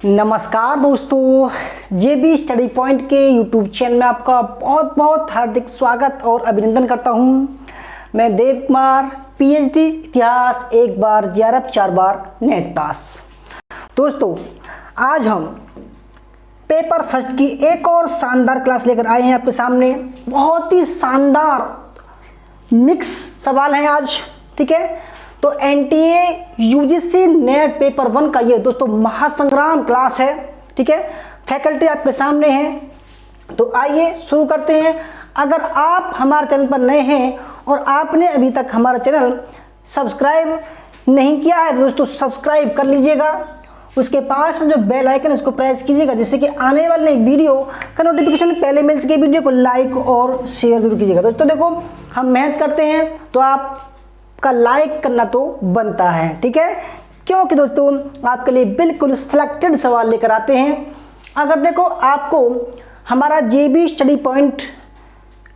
नमस्कार दोस्तों, जेबी study point के यूट्यूब चैनल में आपका बहुत बहुत हार्दिक स्वागत और अभिनंदन करता हूं। मैं देव कुमार, पीएचडी इतिहास, एक बार जेआरएफ 4 बार नेट पास। दोस्तों, आज हम पेपर फर्स्ट की एक और शानदार क्लास लेकर आए हैं आपके सामने। बहुत ही शानदार मिक्स सवाल हैं आज, ठीक है। तो एनटीए यूजीसी नेट पेपर 1 का ये दोस्तों महासंग्राम क्लास है, ठीक है। फैकल्टी आपके सामने है, तो आइए शुरू करते हैं। अगर आप हमारे चैनल पर नए हैं और आपने अभी तक हमारा चैनल सब्सक्राइब नहीं किया है तो दोस्तों सब्सक्राइब कर लीजिएगा। उसके पास में जो बेल आइकन है उसको प्रेस कीजिएगा, जिससे कि आने वाले वीडियो का नोटिफिकेशन पहले मिल सके। वीडियो को लाइक और शेयर जरूर कीजिएगा। दोस्तों देखो, हम मेहनत करते हैं तो आप का लाइक करना तो बनता है, ठीक है, क्योंकि दोस्तों आपके लिए बिल्कुल सिलेक्टेड सवाल लेकर आते हैं। अगर देखो आपको हमारा जेबी स्टडी पॉइंट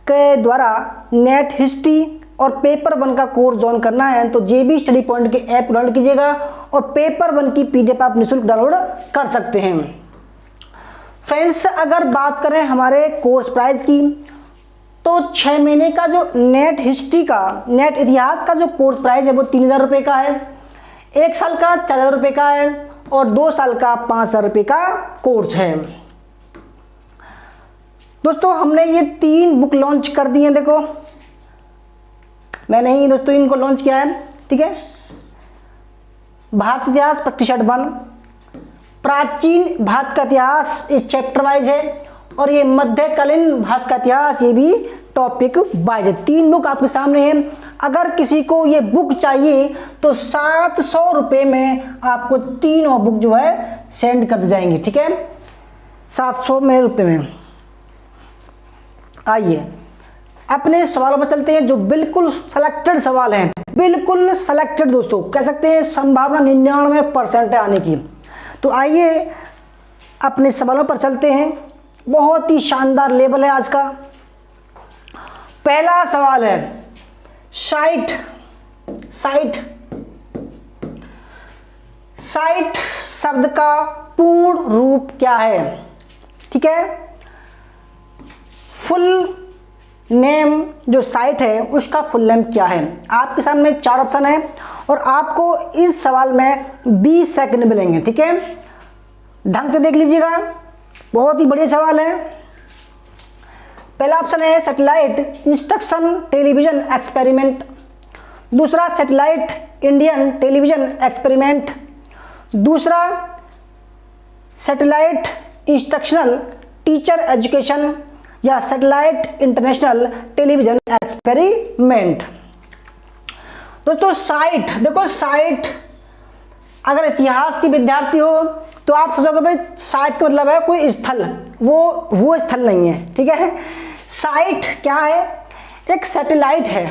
के द्वारा नेट हिस्ट्री और पेपर 1 का कोर्स ज्वाइन करना है तो जेबी स्टडी पॉइंट के ऐप डाउनलोड कीजिएगा और पेपर 1 की पीडीएफ आप निःशुल्क डाउनलोड कर सकते हैं। फ्रेंड्स, अगर बात करें हमारे कोर्स प्राइस की तो 6 महीने का जो नेट हिस्ट्री का, नेट इतिहास का जो कोर्स प्राइस है वो 3000 रुपये का है। 1 साल का 4000 रुपये का है और 2 साल का 5000 रुपये का कोर्स है। दोस्तों, हमने ये 3 बुक लॉन्च कर दी हैं। देखो, मैंने ही दोस्तों इनको लॉन्च किया है, ठीक है। भारत इतिहास प्रतिशत 1, प्राचीन भारत का इतिहास इस चैप्टर वाइज है, और ये मध्यकालीन भारत का इतिहास, ये भी टॉपिक वाइज है। 3 बुक आपके सामने हैं। अगर किसी को ये बुक चाहिए तो 700 रुपये में आपको तीनों बुक जो है सेंड कर दी जाएंगी, ठीक है, 700 रुपये में। आइए अपने सवालों पर चलते हैं, जो बिल्कुल सिलेक्टेड सवाल हैं, बिल्कुल सिलेक्टेड दोस्तों, कह सकते हैं संभावना 99% है आने की। तो आइए अपने सवालों पर चलते हैं। बहुत ही शानदार लेवल है आज का। पहला सवाल है साइट शब्द का पूर्ण रूप क्या है, ठीक है। फुल नेम जो साइट है उसका फुल नेम क्या है। आपके सामने 4 ऑप्शन है और आपको इस सवाल में 20 सेकंड मिलेंगे, ठीक है। ढंग से देख लीजिएगा, बहुत ही बढ़िया सवाल है। पहला ऑप्शन है सैटेलाइट इंस्ट्रक्शन टेलीविजन एक्सपेरिमेंट। दूसरा सैटेलाइट इंडियन टेलीविजन एक्सपेरिमेंट। दूसरा सैटेलाइट इंस्ट्रक्शनल टीचर एजुकेशन या सैटेलाइट इंटरनेशनल टेलीविजन एक्सपेरिमेंट। दोस्तों साइट, देखो साइट, अगर इतिहास के विद्यार्थी हो तो आप सोचोगे भाई साइट का मतलब है कोई स्थल, वो स्थल नहीं है, ठीक है। साइट क्या है? एक सैटेलाइट है,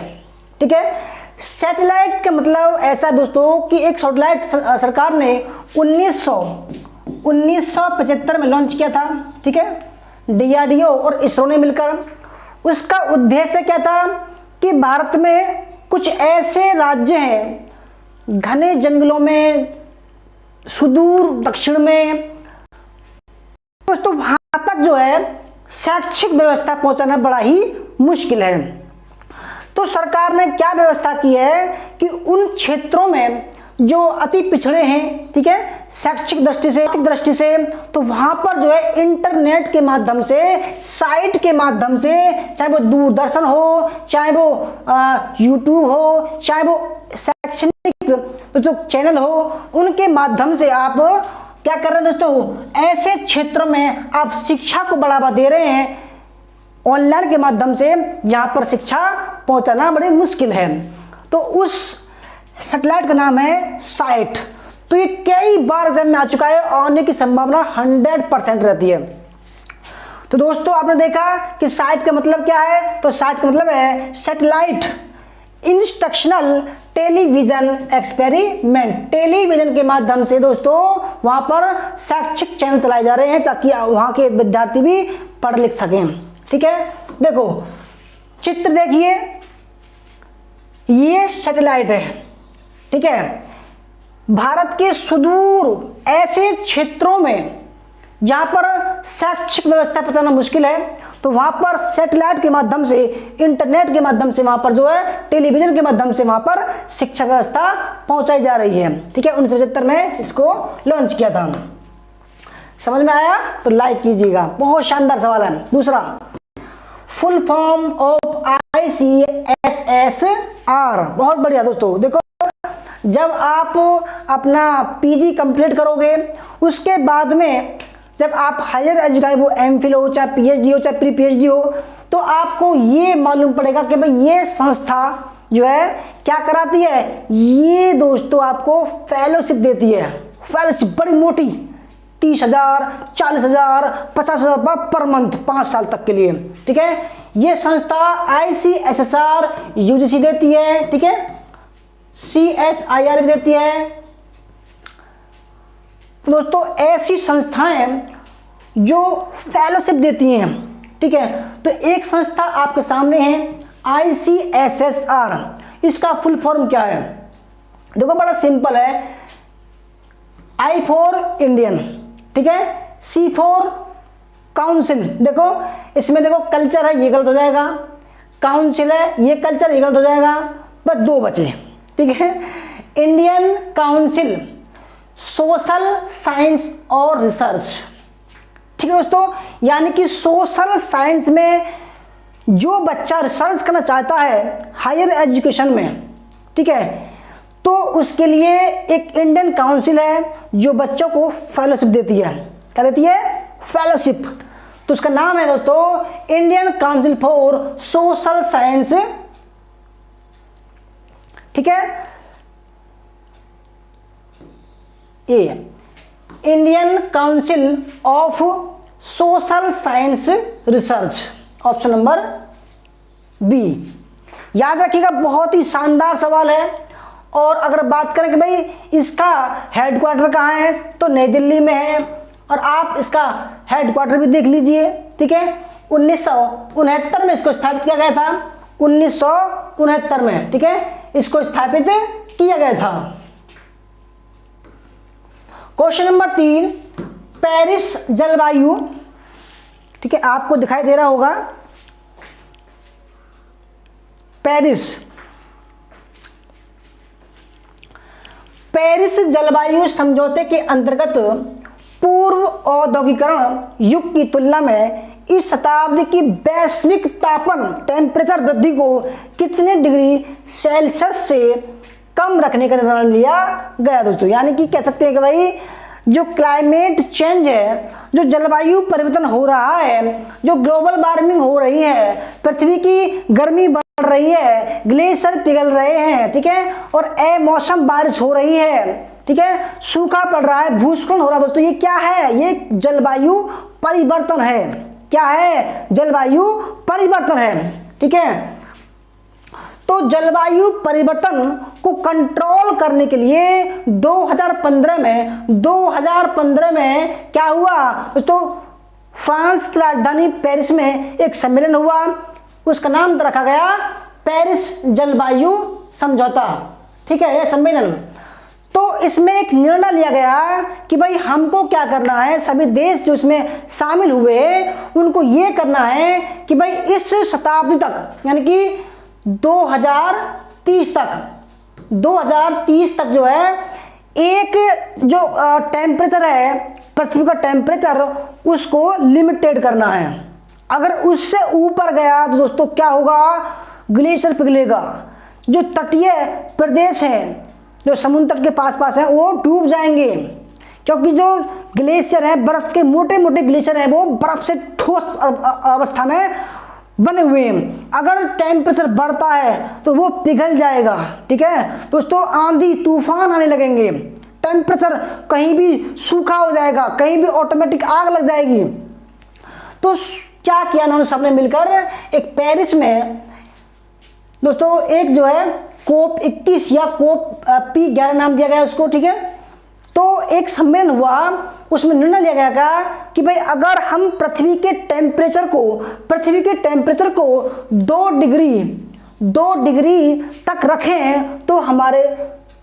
ठीक है। सैटेलाइट का मतलब ऐसा दोस्तों कि एक सैटेलाइट सरकार ने 1975 में लॉन्च किया था, ठीक है, डीआरडीओ और इसरो ने मिलकर। उसका उद्देश्य क्या था कि भारत में कुछ ऐसे राज्य हैं घने जंगलों में, सुदूर दक्षिण में, दोस्तों वहां तक जो है शैक्षिक व्यवस्था पहुंचाना बड़ा ही मुश्किल है। तो सरकार ने क्या व्यवस्था की है कि उन क्षेत्रों में जो अति पिछड़े हैं, ठीक है, शैक्षिक दृष्टि से, तो वहां पर जो है इंटरनेट के माध्यम से, साइट के माध्यम से, चाहे वो दूरदर्शन हो, चाहे वो यूट्यूब हो, चाहे वो शैक्षणिक जो चैनल हो, उनके माध्यम से आप क्या कर रहे हैं दोस्तों, ऐसे क्षेत्रों में आप शिक्षा को बढ़ावा दे रहे हैं ऑनलाइन के माध्यम से, जहां पर शिक्षा पहुंचाना बड़ी मुश्किल है। तो उस सैटेलाइट का नाम है साइट। तो ये कई बार एग्जाम में आ चुका है, आने की संभावना 100% रहती है। तो दोस्तों आपने देखा कि साइट का मतलब क्या है, तो साइट का मतलब है satellite instructional television experiment. Television के माध्यम से दोस्तों वहां पर शैक्षिक चैनल चलाए जा रहे हैं ताकि वहां के विद्यार्थी भी पढ़ लिख सकें, ठीक है। देखो चित्र देखिए, ये सैटेलाइट है, ठीक है। भारत के सुदूर ऐसे क्षेत्रों में जहाँ पर शैक्षिक व्यवस्था पहुँचाना मुश्किल है, तो वहाँ पर सैटेलाइट के माध्यम से, इंटरनेट के माध्यम से, वहाँ पर जो है टेलीविजन के माध्यम से वहाँ पर शिक्षा व्यवस्था पहुँचाई जा रही है। ठीक है, 1975 में इसको लॉन्च किया था। समझ में आया तो लाइक कीजिएगा, बहुत शानदार सवाल है। दूसरा, फुल फॉर्म ऑफ ICSSR। बहुत बढ़िया दोस्तों, देखो जब आप अपना पीजी कंप्लीट करोगे, उसके बाद में जब आप हायर एजुकेशन, वो एमफिल हो, चाहे पीएचडी हो, चाहे प्री पीएचडी हो, तो आपको ये मालूम पड़ेगा कि भाई ये संस्था जो है क्या कराती है। ये दोस्तों आपको फेलोशिप देती है। फेलोशिप बड़ी मोटी, 30,000, 40,000, 50,000 पर मंथ 5 साल तक के लिए। ठीक है, ये संस्था ICSSR यूजीसी देती है। ठीक है, CSIR भी देती है। दोस्तों ऐसी संस्थाएं जो फेलोशिप देती हैं। ठीक है, तो एक संस्था आपके सामने है ICSSR। इसका फुल फॉर्म क्या है? देखो बड़ा सिंपल है, I फॉर इंडियन, ठीक है, C फॉर काउंसिल। देखो इसमें देखो कल्चर है, ये गलत हो जाएगा, काउंसिल है, ये कल्चर, ये गलत हो जाएगा, बस 2 बचे। ठीक है, इंडियन काउंसिल सोशल साइंस और रिसर्च। ठीक है दोस्तों, यानी कि सोशल साइंस में जो बच्चा रिसर्च करना चाहता है हायर एजुकेशन में, ठीक है, तो उसके लिए एक इंडियन काउंसिल है जो बच्चों को फेलोशिप देती है। क्या देती है? फेलोशिप। तो उसका नाम है दोस्तों Indian council for social science. ठीक है, A Indian council of social science research, option number B. याद रखिएगा, बहुत ही शानदार सवाल है। और अगर बात करें कि भाई इसका हेडक्वार्टर कहाँ है, तो नई दिल्ली में है। और आप इसका हेडक्वार्टर भी देख लीजिए। ठीक है, 1969 में इसको स्थापित किया गया था। 1969 में, ठीक है, इसको स्थापित किया गया था। क्वेश्चन नंबर 3, पेरिस जलवायु। ठीक है, आपको दिखाई दे रहा होगा पेरिस जलवायु समझौते के अंतर्गत पूर्व औद्योगिकरण युग की तुलना में इस शताब्दी की वैश्विक तापमान टेम्परेचर वृद्धि को कितने डिग्री सेल्सियस से कम रखने का निर्णय लिया गया दोस्तों। यानी कि कह सकते हैं कि भाई जो क्लाइमेट चेंज है, जो जलवायु परिवर्तन हो रहा है, जो ग्लोबल वार्मिंग हो रही है, पृथ्वी की गर्मी बढ़ रही है, ग्लेशियर पिघल रहे हैं, ठीक है, और अमौसम बारिश हो रही है, ठीक है, सूखा पड़ रहा है, भूस्खलन हो रहा है दोस्तों, ये क्या है? ये जलवायु परिवर्तन है। क्या है? जलवायु परिवर्तन है। ठीक है, तो जलवायु परिवर्तन को कंट्रोल करने के लिए 2015 में क्या हुआ दोस्तों? फ्रांस की राजधानी पेरिस में एक सम्मेलन हुआ, उसका नाम रखा गया पेरिस जलवायु समझौता। ठीक है, यह सम्मेलन, तो इसमें एक निर्णय लिया गया कि भाई हमको क्या करना है, सभी देश जो इसमें शामिल हुए उनको ये करना है कि भाई इस शताब्दी तक, यानी कि 2030 तक जो है एक जो टेम्परेचर है, पृथ्वी का टेम्परेचर, उसको लिमिटेड करना है। अगर उससे ऊपर गया तो दोस्तों क्या होगा? ग्लेशियर पिघलेगा, जो तटीय प्रदेश हैं, जो समुद्र तट के पास हैं, वो डूब जाएंगे, क्योंकि जो ग्लेशियर है, बर्फ के मोटे मोटे ग्लेशियर हैं, वो बर्फ से ठोस अवस्था में बने हुए हैं। अगर टेम्परेचर बढ़ता है तो वो पिघल जाएगा। ठीक है दोस्तों, आंधी तूफान आने लगेंगे, टेम्परेचर कहीं भी सूखा हो जाएगा, कहीं भी ऑटोमेटिक आग लग जाएगी। तो क्या किया उन्होंने सबने मिलकर, एक पेरिस में दोस्तों एक जो है COP21 या COP11 नाम दिया गया उसको। ठीक है, तो एक सम्मेलन हुआ, उसमें निर्णय लिया गया कि भाई अगर हम पृथ्वी के टेम्परेचर को 2 डिग्री तक रखें तो हमारे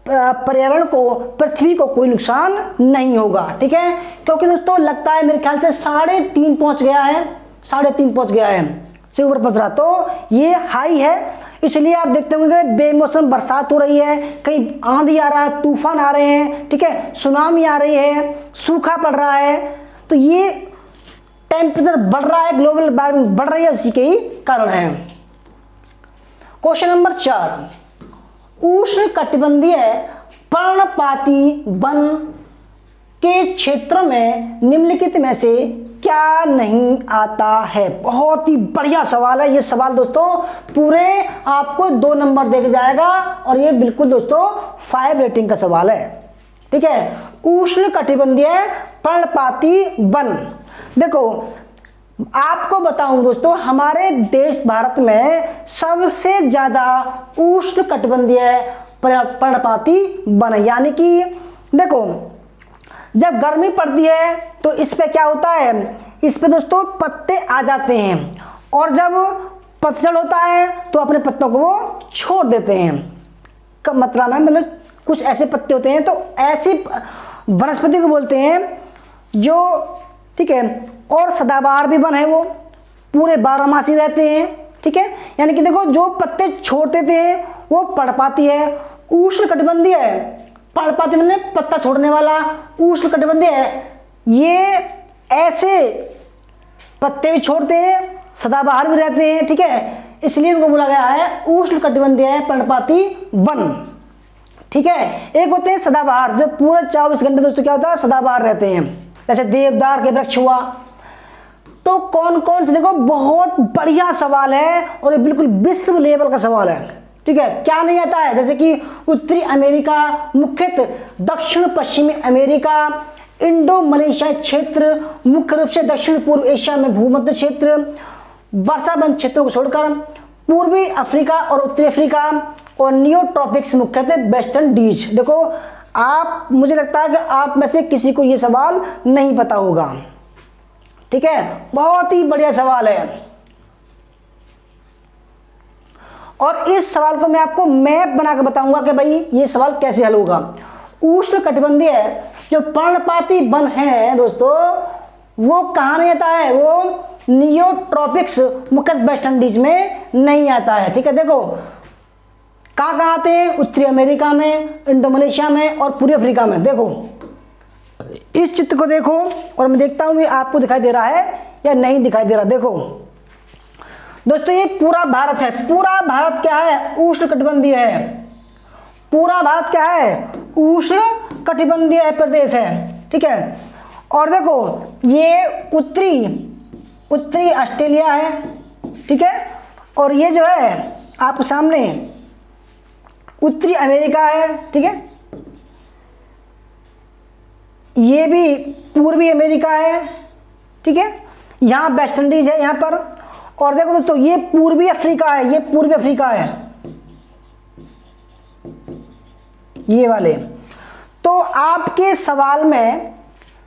पर्यावरण को, पृथ्वी को कोई नुकसान नहीं होगा। ठीक है, क्योंकि दोस्तों लगता है मेरे ख्याल से 3.5 पहुंच गया है, 3.5 पहुंच गया है, से ऊपर पहुंच रहा, तो ये हाई है। इसलिए आप देखते होंगे बेमौसम बरसात हो रही है, कहीं आंधी आ रहा है, तूफान आ रहे हैं, ठीक है, सुनामी आ रही है, सूखा पड़ रहा है, तो ये टेम्परेचर बढ़ रहा है, ग्लोबल वार्मिंग बढ़ रही है, इसी के ही कारण है। क्वेश्चन नंबर 4, उष्णकटिबंधीय पर्णपाती वन के क्षेत्रों में निम्नलिखित में से क्या नहीं आता है? बहुत ही बढ़िया सवाल है ये सवाल दोस्तों, पूरे आपको 2 नंबर दे जाएगा और ये बिल्कुल दोस्तों 5 रेटिंग का सवाल है। ठीक है, उष्णकटिबंधीय पर्णपाती वन, देखो आपको बताऊं दोस्तों, हमारे देश भारत में सबसे ज्यादा उष्णकटिबंधीय पर्णपाती वन है। यानी कि देखो जब गर्मी पड़ती है तो इस पे क्या होता है, इस पे दोस्तों पत्ते आ जाते हैं, और जब पतझड़ होता है तो अपने पत्तों को वो छोड़ देते हैं। मतलब है, मतलब कुछ ऐसे पत्ते होते हैं, तो ऐसी वनस्पति को बोलते हैं जो, ठीक है, और सदाबहार भी वन है, वो पूरे 12 मासी रहते हैं। ठीक है, यानी कि देखो जो पत्ते छोड़ देते हैं वो पर्णपाती है। उष्णकटिबंधीय है, पर्णपाती मैंने पत्ता छोड़ने वाला, उष्णकटिबंधीय है, ये ऐसे पत्ते भी छोड़ते हैं, सदाबहार भी रहते हैं। ठीक है, इसलिए इनको बोला गया है उष्णकटिबंधीय पर्णपाती वन। ठीक है, एक होते हैं सदाबहार, जो पूरे 24 घंटे दोस्तों क्या होता है, सदाबहार रहते हैं, जैसे देवदार के वृक्ष हुआ। तो कौन कौन से, देखो बहुत बढ़िया सवाल है और ये बिल्कुल विश्व लेवल का सवाल है। ठीक है, क्या नहीं आता है, जैसे कि उत्तरी अमेरिका, मुख्यतः दक्षिण पश्चिमी अमेरिका, इंडो मलेशिया क्षेत्र, मुख्य रूप से दक्षिण पूर्व एशिया में भूमध्य क्षेत्र, वर्षाबंद क्षेत्रों को छोड़कर पूर्वी अफ्रीका और उत्तरी अफ्रीका, और नियोट्रॉपिक्स मुख्यतः वेस्टर्न डीज। देखो आप, मुझे लगता है कि आप में से किसी को यह सवाल नहीं पता होगा। ठीक है, बहुत ही बढ़िया सवाल है, और इस सवाल को मैं आपको मैप बनाकर बताऊंगा कि भाई ये सवाल कैसे हल होगा। उष्णकटिबंधीय जो पर्णपाती वन है दोस्तों, वो कहाँ नहीं आता है, वो नियोट्रॉपिक्स मुख्यतः वेस्ट इंडीज में नहीं आता है। ठीक है, देखो कहाँ कहाँ आते हैं, उत्तरी अमेरिका में, इंडो मलेशिया में और पूर्वी अफ्रीका में। देखो इस चित्र को देखो, और मैं देखता हूँ आपको दिखाई दे रहा है या नहीं दिखाई दे रहा। देखो दोस्तों ये पूरा भारत है, पूरा भारत क्या है, उष्णकटिबंधीय है। पूरा भारत क्या है, उष्णकटिबंधीय प्रदेश है। ठीक है, और देखो ये उत्तरी ऑस्ट्रेलिया है। ठीक है, और ये जो है आपके सामने उत्तरी अमेरिका है। ठीक है, ये भी पूर्वी अमेरिका है। ठीक है, यहाँ वेस्ट इंडीज है यहाँ पर, और देखो दोस्तों ये पूर्वी अफ्रीका है, ये पूर्वी अफ्रीका है, ये वाले। तो आपके सवाल में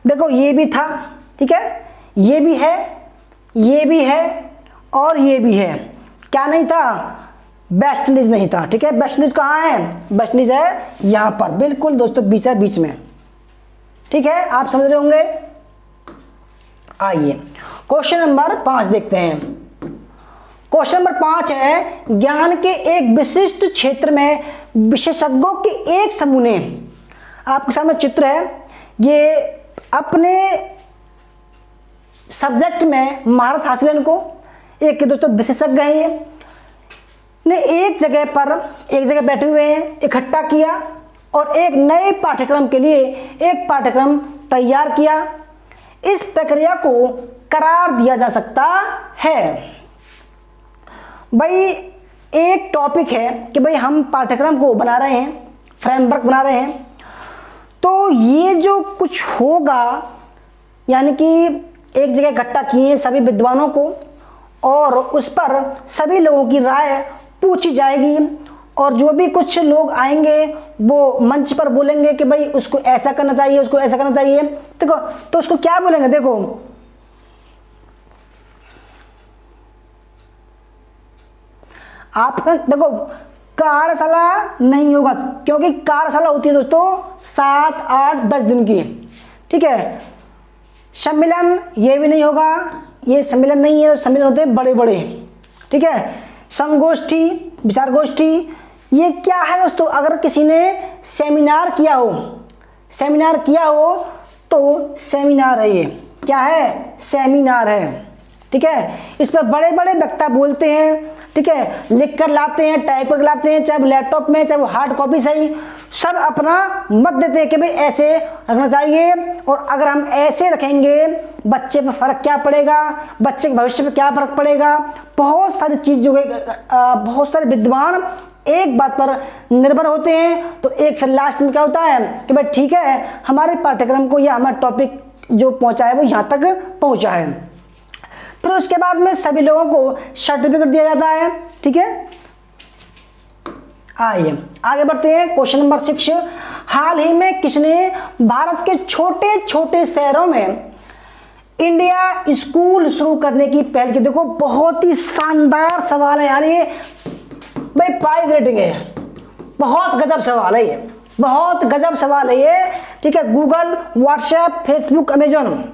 देखो ये भी था, ठीक है, ये भी है, ये भी है, और ये भी है। क्या नहीं था, वेस्ट इंडीज नहीं था। ठीक है, वेस्ट इंडीज कहाँ है, वेस्ट इंडीज है यहाँ पर, बिल्कुल दोस्तों बीच में। ठीक है, आप समझ रहे होंगे। आइए क्वेश्चन नंबर 5 देखते हैं। क्वेश्चन नंबर 5 है, ज्ञान के एक विशिष्ट क्षेत्र में विशेषज्ञों के एक समूह ने, आपके सामने चित्र है, ये अपने सब्जेक्ट में महारत हासिल है इनको, एक दोस्तों विशेषज्ञ है, ये ने एक जगह बैठे हुए हैं, इकट्ठा किया और एक नए पाठ्यक्रम के लिए एक पाठ्यक्रम तैयार किया। इस प्रक्रिया को करार दिया जा सकता है। भाई एक टॉपिक है कि भाई हम पाठ्यक्रम को बना रहे हैं, फ्रेमवर्क बना रहे हैं, तो ये जो कुछ होगा, यानी कि एक जगह इकट्ठा किए सभी विद्वानों को, और उस पर सभी लोगों की राय पूछी जाएगी, और जो भी कुछ लोग आएंगे वो मंच पर बोलेंगे कि भाई उसको ऐसा करना चाहिए, उसको ऐसा करना चाहिए। देखो तो उसको क्या बोलेंगे, देखो आपका, देखो कार्यशाला नहीं होगा, क्योंकि कार्यशाला होती है दोस्तों 7, 8, 10 दिन की, ठीक है। सम्मेलन ये भी नहीं होगा, ये सम्मेलन नहीं है, तो सम्मेलन होते हैं बड़े बड़े, ठीक है। संगोष्ठी, विचार गोष्ठी, ये क्या है दोस्तों? अगर किसी ने सेमिनार किया हो, सेमिनार किया हो तो सेमिनार है, ये क्या है? सेमिनार है, ठीक है। इस पर बड़े बड़े वक्ता बोलते हैं, ठीक है, लिख कर लाते हैं, टाइप कर लाते हैं, चाहे वो लैपटॉप में, चाहे वो हार्ड कॉपी से ही, सब अपना मत देते हैं कि भाई ऐसे रखना चाहिए, और अगर हम ऐसे रखेंगे बच्चे पर फर्क क्या पड़ेगा, बच्चे के भविष्य पर क्या फर्क पड़ेगा। बहुत सारी चीज जो बहुत सारे विद्वान एक बात पर निर्भर होते हैं, तो एक फिर लास्ट में क्या होता है कि भाई ठीक है, हमारे पाठ्यक्रम को या हमारा टॉपिक जो पहुंचा है वो यहाँ तक पहुंचा है। फिर उसके बाद में सभी लोगों को सर्टिफिकेट दिया जाता है, ठीक है। आइए आगे बढ़ते हैं। क्वेश्चन नंबर 6, हाल ही में किसने भारत के छोटे छोटे शहरों में इंडिया स्कूल शुरू करने की पहल की? देखो बहुत ही शानदार सवाल है यार ये, भाई 5 रेटिंग है, बहुत गजब सवाल है ये, बहुत गजब सवाल है ये, ठीक है। गूगल, व्हाट्सएप, फेसबुक, अमेजॉन,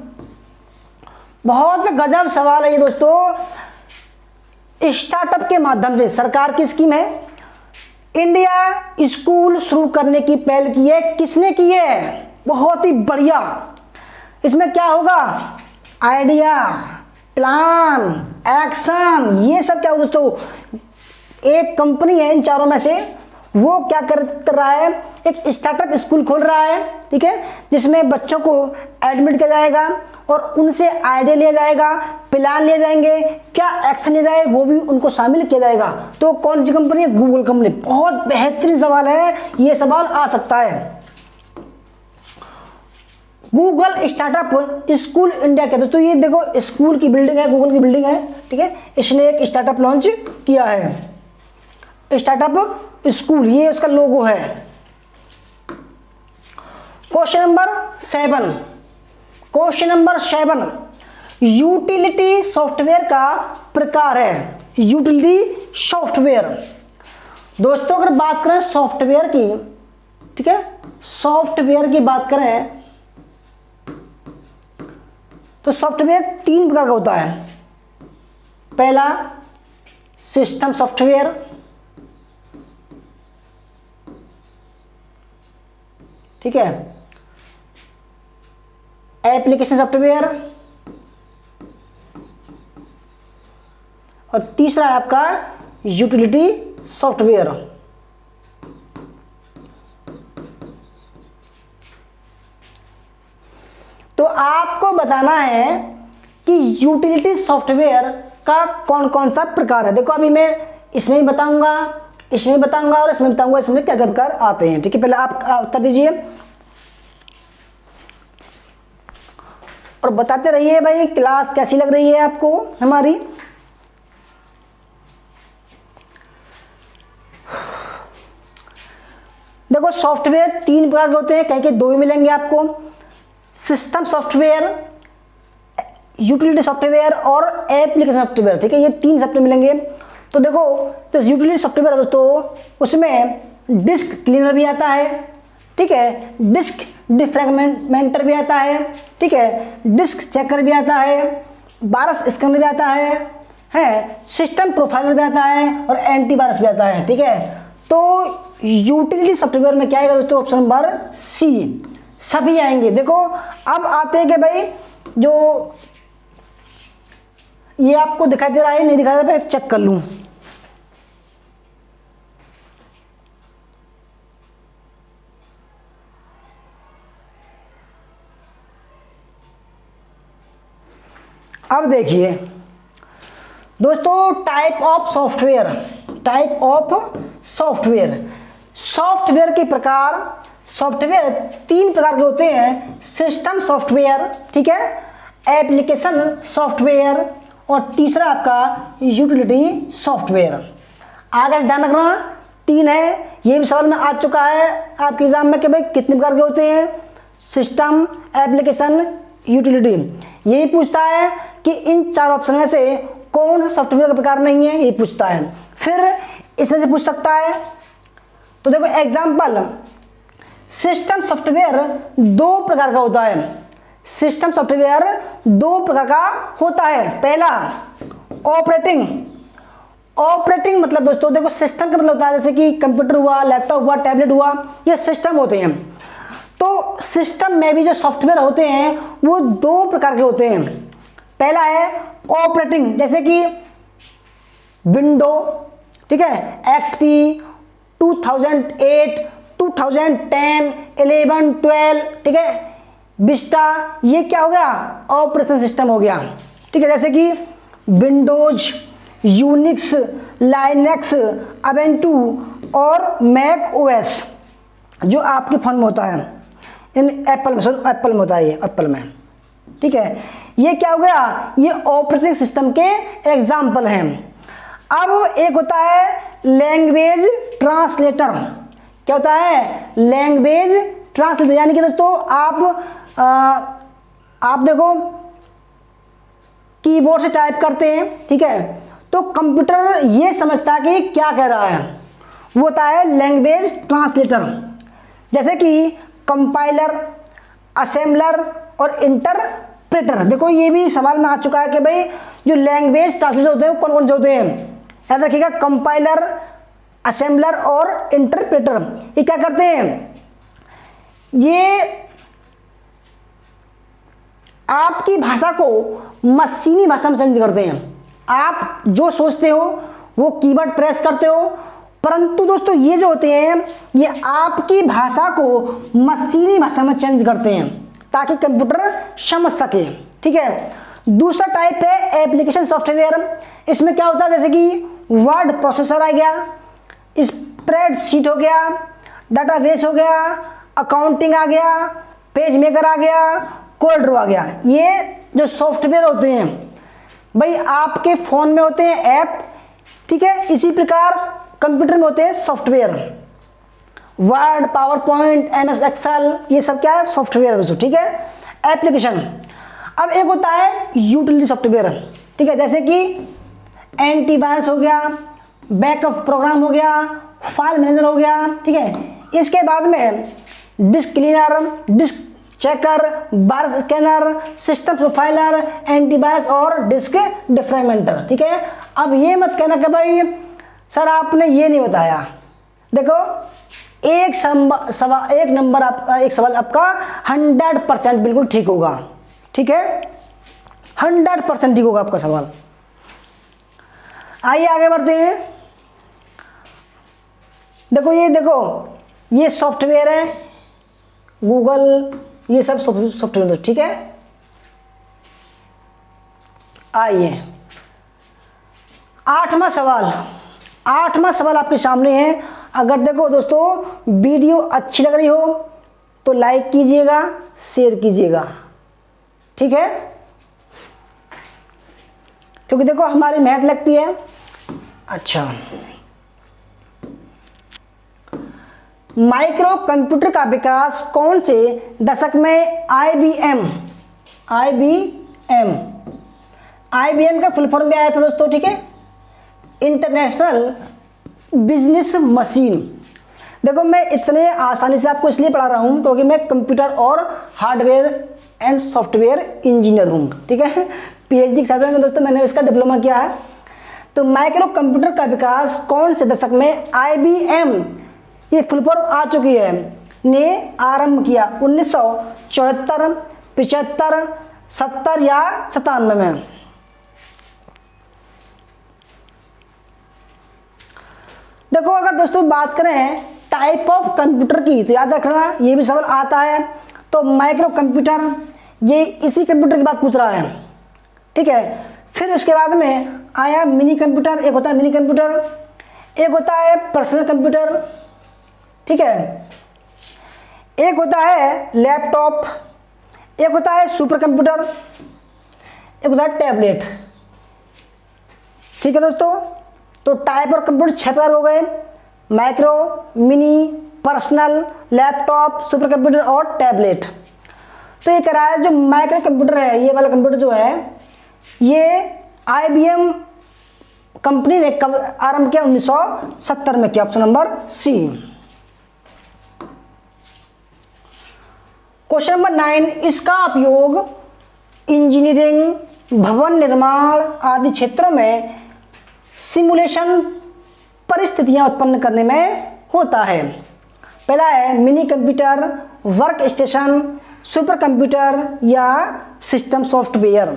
बहुत गजब सवाल है ये दोस्तों। स्टार्टअप के माध्यम से सरकार की स्कीम है, इंडिया स्कूल शुरू करने की पहल की है, किसने की है? बहुत ही बढ़िया। इसमें क्या होगा? आइडिया, प्लान, एक्शन, ये सब क्या हो दोस्तों? एक कंपनी है इन चारों में से, वो क्या कर रहा है? एक स्टार्टअप स्कूल खोल रहा है, ठीक है, जिसमें बच्चों को एडमिट किया जाएगा और उनसे आइडिया लिया जाएगा, प्लान लिए जाएंगे, क्या एक्शन लिया जाए वो भी उनको शामिल किया जाएगा। तो कौन सी कंपनी है? Google company. बहुत बेहतरीन सवाल है, ये सवाल आ सकता है। गूगल स्टार्टअप स्कूल इंडिया के दोस्तों, ये देखो स्कूल की बिल्डिंग है, गूगल की बिल्डिंग है, ठीक है। इसने एक स्टार्टअप लॉन्च किया है, स्टार्टअप स्कूल, ये उसका लोगो है। Question number 7, question number 7, utility software का प्रकार है। यूटिलिटी सॉफ्टवेयर दोस्तों, अगर बात करें सॉफ्टवेयर की, ठीक है, सॉफ्टवेयर की बात करें तो सॉफ्टवेयर 3 प्रकार का होता है। पहला सिस्टम सॉफ्टवेयर, ठीक है, एप्लीकेशन सॉफ्टवेयर, और तीसरा है आपका यूटिलिटी सॉफ्टवेयर। तो आपको बताना है कि यूटिलिटी सॉफ्टवेयर का कौन कौन सा प्रकार है। देखो अभी मैं इसमें भी बताऊंगा, इसमें बताऊंगा और इसमें बताऊंगा इसमें क्या क्या प्रकार आते हैं, ठीक है। पहले आप उत्तर दीजिए और बताते रहिए भाई क्लास कैसी लग रही है आपको हमारी। देखो सॉफ्टवेयर 3 प्रकार के होते हैं, कहीं के 2 ही मिलेंगे आपको, सिस्टम सॉफ्टवेयर, यूटिलिटी सॉफ्टवेयर और एप्लीकेशन सॉफ्टवेयर, ठीक है, ये 3 सॉफ्टवेयर मिलेंगे। तो देखो तो यूटिलिटी सॉफ्टवेयर है दोस्तों, उसमें डिस्क क्लीनर भी आता है, ठीक है, डिस्क डिफ्रैगमेंटर भी आता है, ठीक है, डिस्क चेकर भी आता है, वायरस स्कैनर भी आता है, सिस्टम प्रोफाइलर भी आता है और एंटीवायरस भी आता है, ठीक है। तो यूटिलिटी सॉफ्टवेयर में क्या आएगा दोस्तों? ऑप्शन नंबर सी, सभी आएंगे। देखो अब आते हैं कि भाई जो ये आपको दिखाई दे रहा है, नहीं दिखाई दे रहा है, चेक कर लूं। अब देखिए दोस्तों, type of software, type of software, software के प्रकार, सॉफ्टवेयर 3 प्रकार के होते हैं, सिस्टम सॉफ्टवेयर, ठीक है, एप्लीकेशन सॉफ्टवेयर और तीसरा आपका यूटिलिटी सॉफ्टवेयर। आगे से ध्यान रखना 3 है, ये भी सवाल में आ चुका है आपके एग्जाम में कि भाई कितने प्रकार के होते हैं, सिस्टम, एप्लीकेशन, यूटिलिटी। यही पूछता है कि इन 4 ऑप्शन में से कौन सा सॉफ्टवेयर का प्रकार नहीं है, ये पूछता है। फिर इसमें से पूछ सकता है तो देखो एग्जाम्पल, सिस्टम सॉफ्टवेयर दो प्रकार का होता है। सिस्टम सॉफ्टवेयर दो प्रकार का होता है। पहला ऑपरेटिंग। ऑपरेटिंग मतलब दोस्तों देखो सिस्टम का मतलब होता है जैसे कि कंप्यूटर हुआ, लैपटॉप हुआ, टैबलेट हुआ, ये सिस्टम होते हैं। तो सिस्टम में भी जो सॉफ्टवेयर होते हैं वो दो प्रकार के होते हैं। पहला है ऑपरेटिंग, जैसे कि विंडो, ठीक है, एक्सपी 2008, 2010, 11, 12, ठीक है, विस्टा, ये क्या हो गया, ऑपरेटिंग सिस्टम हो गया। ठीक है, जैसे कि विंडोज, यूनिक्स, लाइनेक्स, अबेंटू और मैक ओएस जो आपके फोन में होता है, इन एप्पल में, सॉरी एप्पल में होता है, ये एप्पल में। ठीक है, ये क्या हो गया, ये ऑपरेटिंग सिस्टम के एग्जाम्पल हैं। अब एक होता है लैंग्वेज ट्रांसलेटर। क्या होता है, लैंग्वेज ट्रांसलेटर, यानी कि दोस्तों आप देखो कीबोर्ड से टाइप करते हैं, ठीक है, तो कंप्यूटर ये समझता है कि क्या कह रहा है, वो होता है लैंग्वेज ट्रांसलेटर। जैसे कि कंपाइलर, असेंबलर और इंटरप्रेटर। देखो ये भी सवाल में आ चुका है कि भाई जो लैंग्वेज ट्रांसलेटर होते हैं वो कौन कौन से होते हैं, याद रखिएगा, कंपाइलर, असेंबलर और इंटरप्रेटर। ये क्या करते हैं, ये आपकी भाषा को मशीनी भाषा में चेंज करते हैं। आप जो सोचते हो वो कीवर्ड प्रेस करते हो, परंतु दोस्तों ये जो होते हैं ये आपकी भाषा को मशीनी भाषा में चेंज करते हैं ताकि कंप्यूटर समझ सके। ठीक है, दूसरा टाइप है एप्लीकेशन सॉफ्टवेयर। इसमें क्या होता है, जैसे कि वर्ड प्रोसेसर आ गया, स्प्रेडशीट हो गया, डाटाबेस हो गया, अकाउंटिंग आ गया, पेज मेकर आ गया, कोड ड्रॉ आ गया। ये जो सॉफ्टवेयर होते हैं भाई आपके फोन में होते हैं ऐप, ठीक है, इसी प्रकार कंप्यूटर में होते हैं software. Word, PowerPoint, MS Excel, ये सब क्या है, सॉफ्टवेयर है दोस्तों। ठीक है, एप्लीकेशन। अब एक होता है यूटिलिटी सॉफ्टवेयर, ठीक है, जैसे कि एंटीवायरस हो गया, बैकअप प्रोग्राम हो गया, फाइल मैनेजर हो गया। ठीक है, इसके बाद में disk cleaner, disk checker, virus scanner, system profiler, antivirus और डिस्क डिफ्रैगमेंटर। ठीक है, अब ये मत कहना कि भाई सर आपने ये नहीं बताया। देखो एक सवाल आपका 100% बिल्कुल ठीक होगा। ठीक है, 100% ठीक होगा आपका सवाल। आइए आगे बढ़ते हैं। देखो ये सॉफ्टवेयर है, गूगल, ये सब सॉफ्टवेयर। ठीक है, आइए आठवां सवाल आपके सामने है। अगर देखो दोस्तों वीडियो अच्छी लग रही हो तो लाइक कीजिएगा, शेयर कीजिएगा। ठीक है, क्योंकि देखो हमारी मेहनत लगती है। अच्छा, माइक्रो कंप्यूटर का विकास कौन से दशक में आईबीएम का फुल फॉर्म में आया था दोस्तों। ठीक है, इंटरनेशनल बिजनेस मशीन। देखो मैं इतने आसानी से आपको इसलिए पढ़ा रहा हूँ क्योंकि मैं कंप्यूटर और हार्डवेयर एंड सॉफ्टवेयर इंजीनियर हूँ। ठीक है, पीएचडी के साथ में दोस्तों मैंने इसका डिप्लोमा किया है। तो माइक्रो कंप्यूटर का विकास कौन से दशक में आईबीएम, ये फुल फॉर्म आ चुकी है, ने आरंभ किया, 1974, 75, 70 या 97 में। देखो अगर दोस्तों बात करें टाइप ऑफ कंप्यूटर की तो याद रखना ये भी सवाल आता है। तो माइक्रो कंप्यूटर, ये इसी कंप्यूटर की बात पूछ रहा है। ठीक है, फिर उसके बाद में आया मिनी कंप्यूटर। एक होता है मिनी कंप्यूटर, एक होता है पर्सनल कंप्यूटर। ठीक है, एक होता है लैपटॉप, एक होता है सुपर कंप्यूटर, एक होता है टैबलेट। ठीक है दोस्तों, तो टाइप और कंप्यूटर 6 प्रकार हो गए, micro, mini, personal, laptop, super computer और टैबलेट। तो ये कह रहा है जो माइक्रो कंप्यूटर है, ये वाला कंप्यूटर जो है ये आईबीएम कंपनी ने कब आरंभ किया, 1970 में किया, option number C. Question number 9, इसका उपयोग इंजीनियरिंग, भवन निर्माण आदि क्षेत्रों में सिमुलेशन परिस्थितियां उत्पन्न करने में होता है। पहला है mini computer, work station, super computer या सिस्टम सॉफ्टवेयर।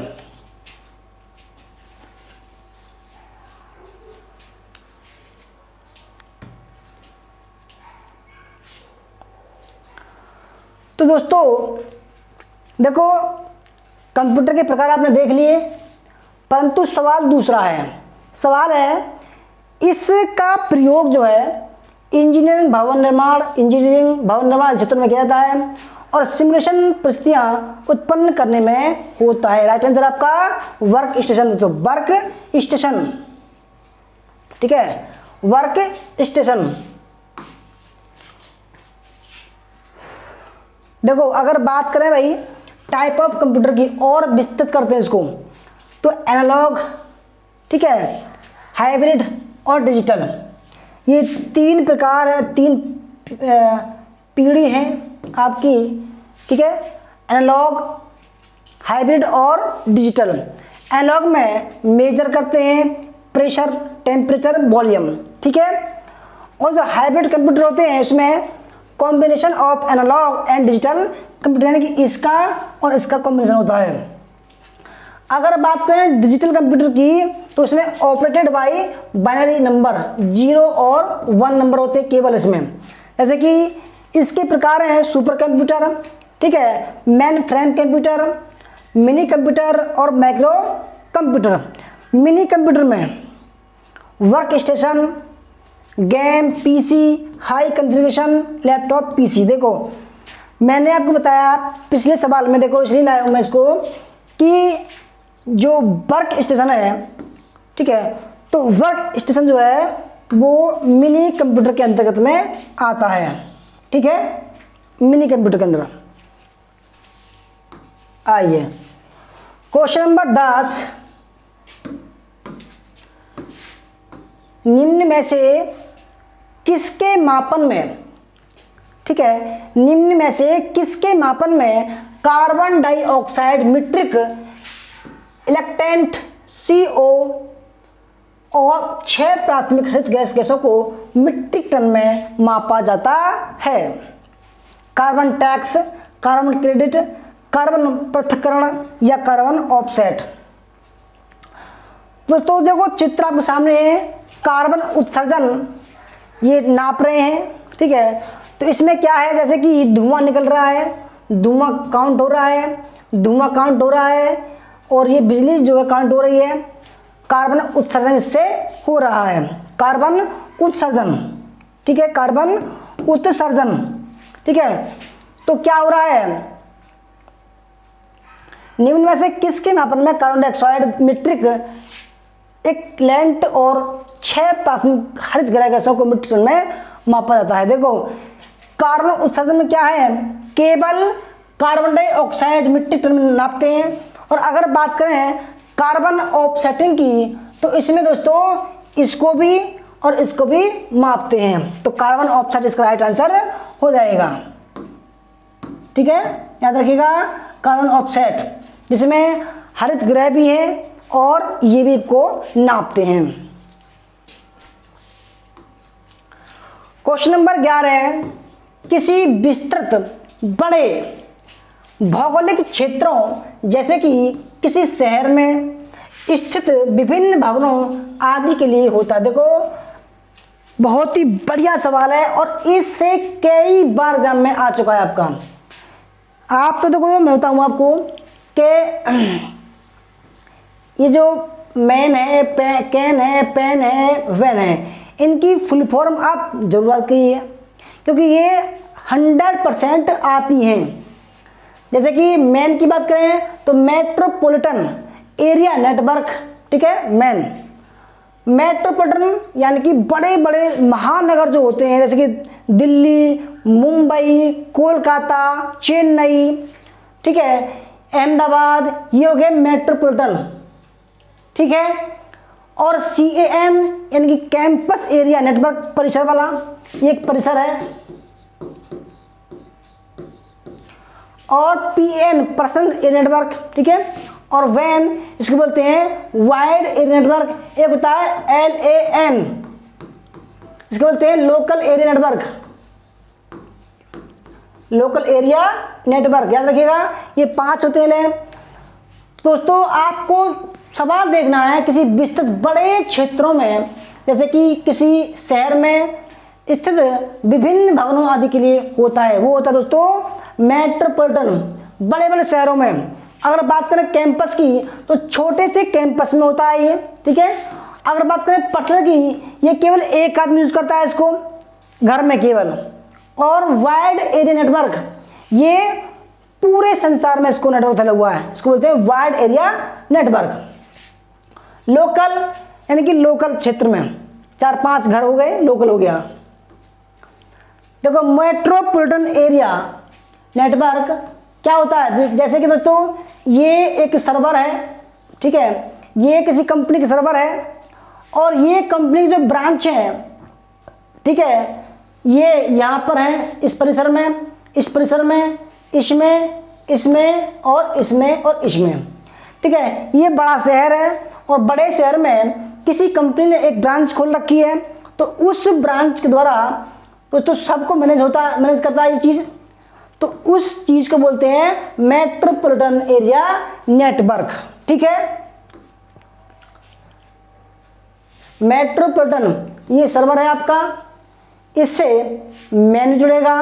तो दोस्तों देखो, कंप्यूटर के प्रकार आपने देख लिए, परंतु सवाल दूसरा है। सवाल है इसका प्रयोग जो है इंजीनियरिंग भवन निर्माण क्षेत्र में किया जाता है और सिमुलेशन परिस्थितियां उत्पन्न करने में होता है। राइट आंसर आपका वर्क स्टेशन। तो वर्क स्टेशन, ठीक है, वर्क स्टेशन। देखो अगर बात करें भाई टाइप ऑफ कंप्यूटर की और विस्तृत करते हैं इसको, तो एनालॉग, ठीक है, हाइब्रिड और डिजिटल, ये 3 प्रकार है, 3 पीढ़ी हैं आपकी, ठीक है, एनालॉग, हाइब्रिड और डिजिटल। एनालॉग में मेजर करते हैं प्रेशर, टेम्परेचर, वॉल्यूम, ठीक है, और जो हाइब्रिड कंप्यूटर होते हैं उसमें combination of analogue and digital computer, यानी कि इसका और इसका कॉम्बिनेशन होता है। अगर बात करें डिजिटल कंप्यूटर की, तो उसमें ऑपरेटेड बाय बाइनरी नंबर, 0 और 1 नंबर होते हैं केवल इसमें। जैसे कि इसके प्रकार हैं सुपर कंप्यूटर, ठीक है, main frame computer, mini computer और माइक्रो कंप्यूटर। मिनी कंप्यूटर में work station, game PC, high configuration laptop PC. देखो मैंने आपको बताया पिछले सवाल में, देखो इसलिए लाया हूँ मैं इसको, कि जो वर्क स्टेशन है, ठीक है, तो वर्क स्टेशन जो है वो मिनी कंप्यूटर के अंतर्गत में आता है, ठीक है, मिनी कंप्यूटर के अंदर। आइए क्वेश्चन नंबर 10, निम्न में से किसके मापन में, ठीक है, निम्न में से किसके मापन में कार्बन डाइऑक्साइड, मीट्रिक इलेक्टेंट, CO और 6 प्राथमिक हरित गैसों को मीट्रिक टन में मापा जाता है? Carbon tax, carbon credit, carbon पृथक्करण या कार्बन ऑफसेट। तो देखो चित्र आपके सामने है, कार्बन उत्सर्जन ये नाप रहे हैं, ठीक है, तो इसमें क्या है, जैसे कि धुआं निकल रहा है, धुआं काउंट हो रहा है, और ये बिजली जो है काउंट हो रही है, कार्बन उत्सर्जन इससे हो रहा है, कार्बन उत्सर्जन, ठीक है, कार्बन उत्सर्जन, ठीक है। तो क्या हो रहा है, निम्न में से किसके मापन में कार्बन डाइऑक्साइड, मीट्रिक इक्विवेलेंट और 6 प्राथमिक हरित गैसों को मीट्रिक टन में मापा जाता है? देखो कार्बन उत्सर्जन में क्या है, केवल कार्बन डाइऑक्साइड मीट्रिक टन में नापते हैं। और अगर बात करें कार्बन ऑफसेटिंग की, तो इसमें दोस्तों इसको भी और इसको भी मापते हैं, तो कार्बन ऑफसेट इसका राइट आंसर हो जाएगा, ठीक है, याद रखिएगा, कार्बन ऑफसेट, जिसमें हरित गृह भी है और ये भी इसको नापते हैं। क्वेश्चन नंबर 11, किसी विस्तृत बड़े भौगोलिक क्षेत्रों जैसे कि किसी शहर में स्थित विभिन्न भवनों आदि के लिए होता है? देखो बहुत ही बढ़िया सवाल है और इससे कई बार एग्जाम में आ चुका है आपका। आप तो देखो मैं बताऊँ आपको कि ये जो मैन है, कैन है, पेन है, वेन है, इनकी फुल फॉर्म आप जरूर याद कीजिए, क्योंकि ये 100% आती हैं। जैसे कि मैन की बात करें तो मेट्रोपॉलिटन एरिया नेटवर्क, ठीक है, मैन। मेट्रोपॉलिटन यानी कि बड़े बड़े महानगर जो होते हैं, जैसे कि दिल्ली, मुंबई, कोलकाता, चेन्नई, ठीक है, अहमदाबाद, ये हो गए मेट्रोपॉलिटन, ठीक है। और CAN यानी कि कैंपस एरिया नेटवर्क, परिसर वाला, ये एक परिसर है। और PN पर्सनल एरिया नेटवर्क, ठीक है। और WAN इसको बोलते हैं वाइड एरिया नेटवर्क। एक होता है LAN, इसको बोलते हैं local area network, local area network, याद रखिएगा ये 5 होते हैं LAN। दोस्तों आपको सवाल देखना है किसी विस्तृत बड़े क्षेत्रों में, जैसे कि किसी शहर में स्थित विभिन्न भवनों आदि के लिए होता है, वो होता है दोस्तों मेट्रोपॉलिटन, बड़े बड़े शहरों में। अगर बात करें कैंपस की तो छोटे से कैंपस में होता है ये, ठीक है। अगर बात करें पर्सनल की, ये केवल एक आदमी यूज करता है इसको घर में केवल। और वाइड एरिया नेटवर्क, ये पूरे संसार में इसको नेटवर्क फैला हुआ है, इसको बोलते हैं वाइड एरिया नेटवर्क। लोकल यानी कि लोकल क्षेत्र में 4-5 घर हो गए, लोकल हो गया। देखो मेट्रोपॉलिटन एरिया नेटवर्क क्या होता है, जैसे कि दोस्तों ये एक सर्वर है, ठीक है, ये किसी कंपनी की सर्वर है और ये कंपनी जो ब्रांच है, ठीक है, ये यहाँ पर है इस परिसर में, इस परिसर में, इसमें, इसमें और इसमें और इसमें, ठीक है। ये बड़ा शहर है और बड़े शहर में किसी कंपनी ने एक ब्रांच खोल रखी है, तो उस ब्रांच के द्वारा तो सबको मैनेज करता है ये चीज़, तो उस चीज़ को बोलते हैं मेट्रोपॉलिटन एरिया नेटवर्क, ठीक है। मेट्रोपॉलिटन ये सर्वर है आपका, इससे मैन जुड़ेगा,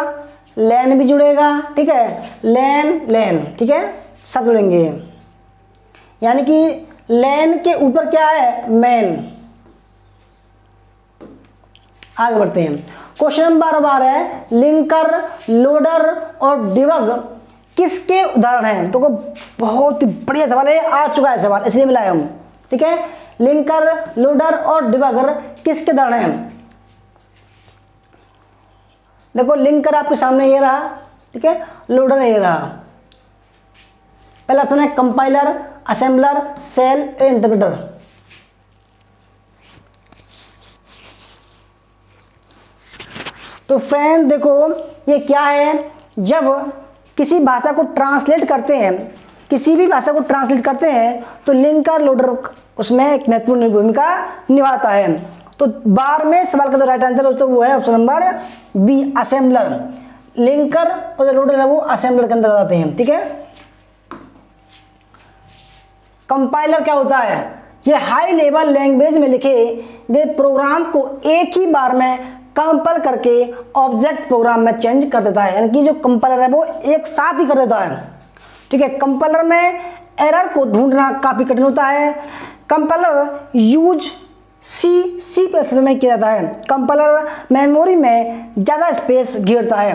लैन भी जुड़ेगा, ठीक है, लैन, ठीक है, सब जुड़ेंगे। यानी कि लैन के ऊपर क्या है, मैन। आगे बढ़ते हैं। क्वेश्चन नंबर 12 है लिंकर, लोडर और डिबग किसके उदाहरण हैं। तो बहुत बढ़िया सवाल है, आ चुका है सवाल इसलिए मिलाया हूं, ठीक है। लिंकर, लोडर और डिबगर किसके उदाहरण हैं। देखो लिंकर आपके सामने ये रहा, ठीक है, लोडर ये रहा। पहला ऑप्शन है कंपाइलर, असेंबलर, सेल, इंटरप्रेटर। तो फ्रेंड देखो ये क्या है, जब किसी भाषा को ट्रांसलेट करते हैं, किसी भी भाषा को ट्रांसलेट करते हैं तो लिंकर लोडर उसमें एक महत्वपूर्ण भूमिका निभाता है। तो 12 में सवाल का जो राइट आंसर दोस्तों वो है option number B, assembler. Linker और जो लोडर है वो असेंबलर के अंदर आते हैं, ठीक है। कंपाइलर क्या होता है, ये हाई लेवल लैंग्वेज में लिखे गए प्रोग्राम को एक ही बार में कंपाइल करके ऑब्जेक्ट प्रोग्राम में चेंज कर देता है, यानी कि जो कंपाइलर है वो एक साथ ही कर देता है, ठीक है। कंपाइलर में एरर को ढूंढना काफी कठिन होता है। कंपाइलर यूज C++ में किया जाता है। कंपाइलर मेमोरी में ज़्यादा स्पेस घेरता है।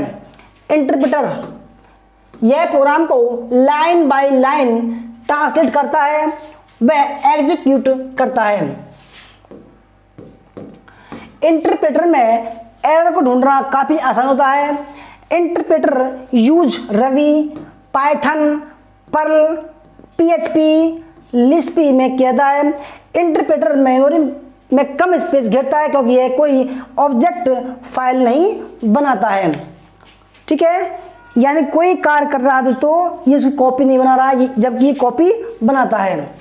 इंटरप्रेटर यह प्रोग्राम को लाइन बाय लाइन ट्रांसलेट करता है, वह एग्जीक्यूट करता है। इंटरप्रेटर में एरर को ढूंढना काफ़ी आसान होता है। Interpreter use Ruby, Python, Perl, PHP, Lisp में किया जाता है। इंटरप्रेटर मेमोरी में कम स्पेस घेरता है क्योंकि यह कोई ऑब्जेक्ट फाइल नहीं बनाता है, ठीक है। यानी कोई कार्य कर रहा है दोस्तों, ये उसकी कॉपी नहीं बना रहा है, जबकि ये कॉपी बनाता है।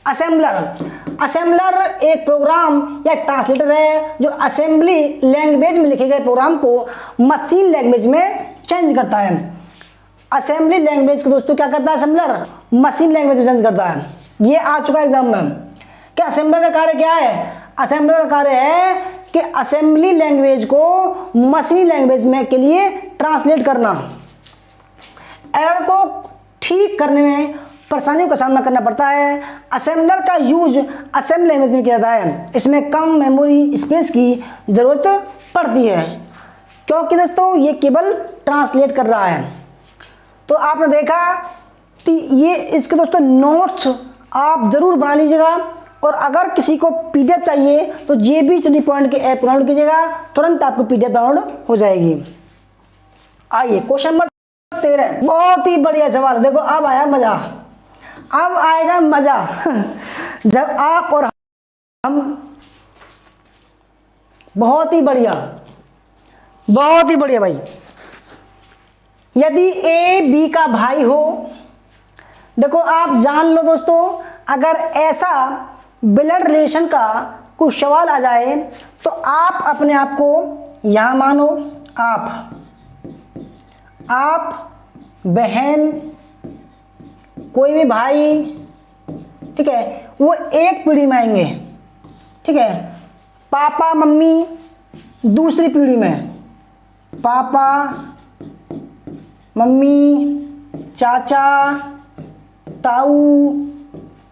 असेंबलर एक प्रोग्राम या ट्रांसलेटर है जो असेंबली लैंग्वेज में लिखे गए प्रोग्राम को मशीन लैंग्वेज में चेंज करता है। असेंबली लैंग्वेज को दोस्तों क्या करता है असेंबलर, मशीन लैंग्वेज में चेंज करता है। ये आ चुका है एग्जाम में। क्या असेंबलर का कार्य क्या है, असेंबलर का कार्य है कि असेंबली लैंग्वेज को मशीन लैंग्वेज में के लिए ट्रांसलेट करना। एरर को ठीक करने में परेशानियों का सामना करना पड़ता है। असेंबलर का यूज असेंबली लैंग्वेज में किया जाता है, इसमें कम मेमोरी स्पेस की जरूरत पड़ती है क्योंकि दोस्तों ये केवल ट्रांसलेट कर रहा है। तो आपने देखा कि ये इसके दोस्तों नोट्स आप जरूर बना लीजिएगा, और अगर किसी को PDF चाहिए तो JB स्टडी पॉइंट के ऐप डाउनलोड कीजिएगा, तुरंत आपको PDF डाउनलोड हो जाएगी। आइए क्वेश्चन नंबर 13, बहुत ही बढ़िया सवाल। देखो अब आया मजा, अब आएगा मजा जब आप और हम, बहुत ही बढ़िया भाई। यदि ए बी का भाई हो, देखो आप जान लो दोस्तों, अगर ऐसा ब्लड रिलेशन का कुछ सवाल आ जाए तो आप अपने आप को यहां मानो, आप बहन, कोई भी भाई, ठीक है, वो एक पीढ़ी में आएंगे, ठीक है। पापा मम्मी दूसरी पीढ़ी में, पापा मम्मी, चाचा, ताऊ,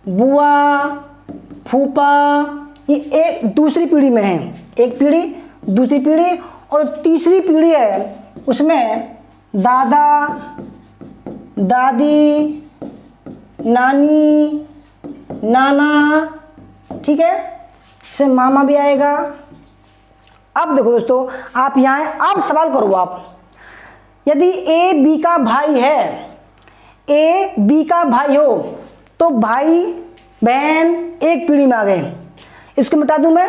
बुआ, फूफा, ये एक दूसरी पीढ़ी में है, एक पीढ़ी, दूसरी पीढ़ी, और तीसरी पीढ़ी है उसमें दादा, दादी, नानी, नाना, ठीक है, इसमें मामा भी आएगा। अब देखो दोस्तों, आप यहाँ अब सवाल करो आप, यदि ए बी का भाई है, ए बी का भाई हो तो भाई बहन एक पीढ़ी में आ गए, इसको मिटा दूं मैं,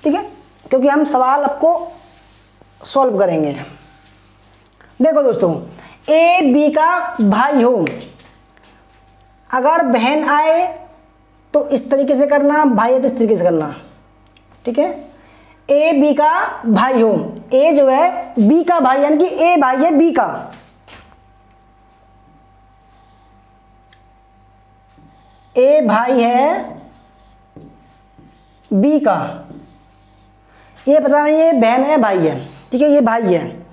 ठीक है, क्योंकि हम सवाल आपको सॉल्व करेंगे। देखो दोस्तों, ए बी का भाई हो, अगर बहन आए तो इस तरीके से करना, भाई है तो इस तरीके से करना, ठीक है। ए बी का भाई हो, ए जो है बी का भाई, यानी कि ए भाई है बी का, ए भाई है बी का, ये पता नहीं ये बहन है भाई है, ठीक है, ये भाई है।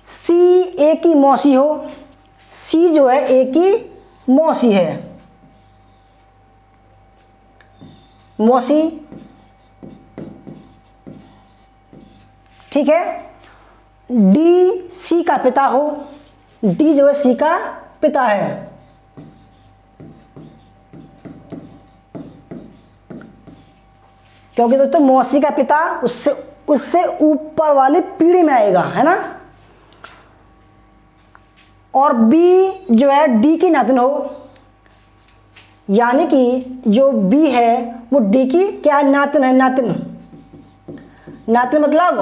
सी ए की मौसी हो, सी जो है ए की मौसी है, मौसी, ठीक है। डी सी का पिता हो, डी जो है सी का पिता है, क्योंकि दोस्तों मौसी का पिता उससे ऊपर वाली पीढ़ी में आएगा, है ना। और बी जो है डी की नातिन हो, यानी कि जो बी है वो डी की क्या नातिन है, नातिन, नातिन मतलब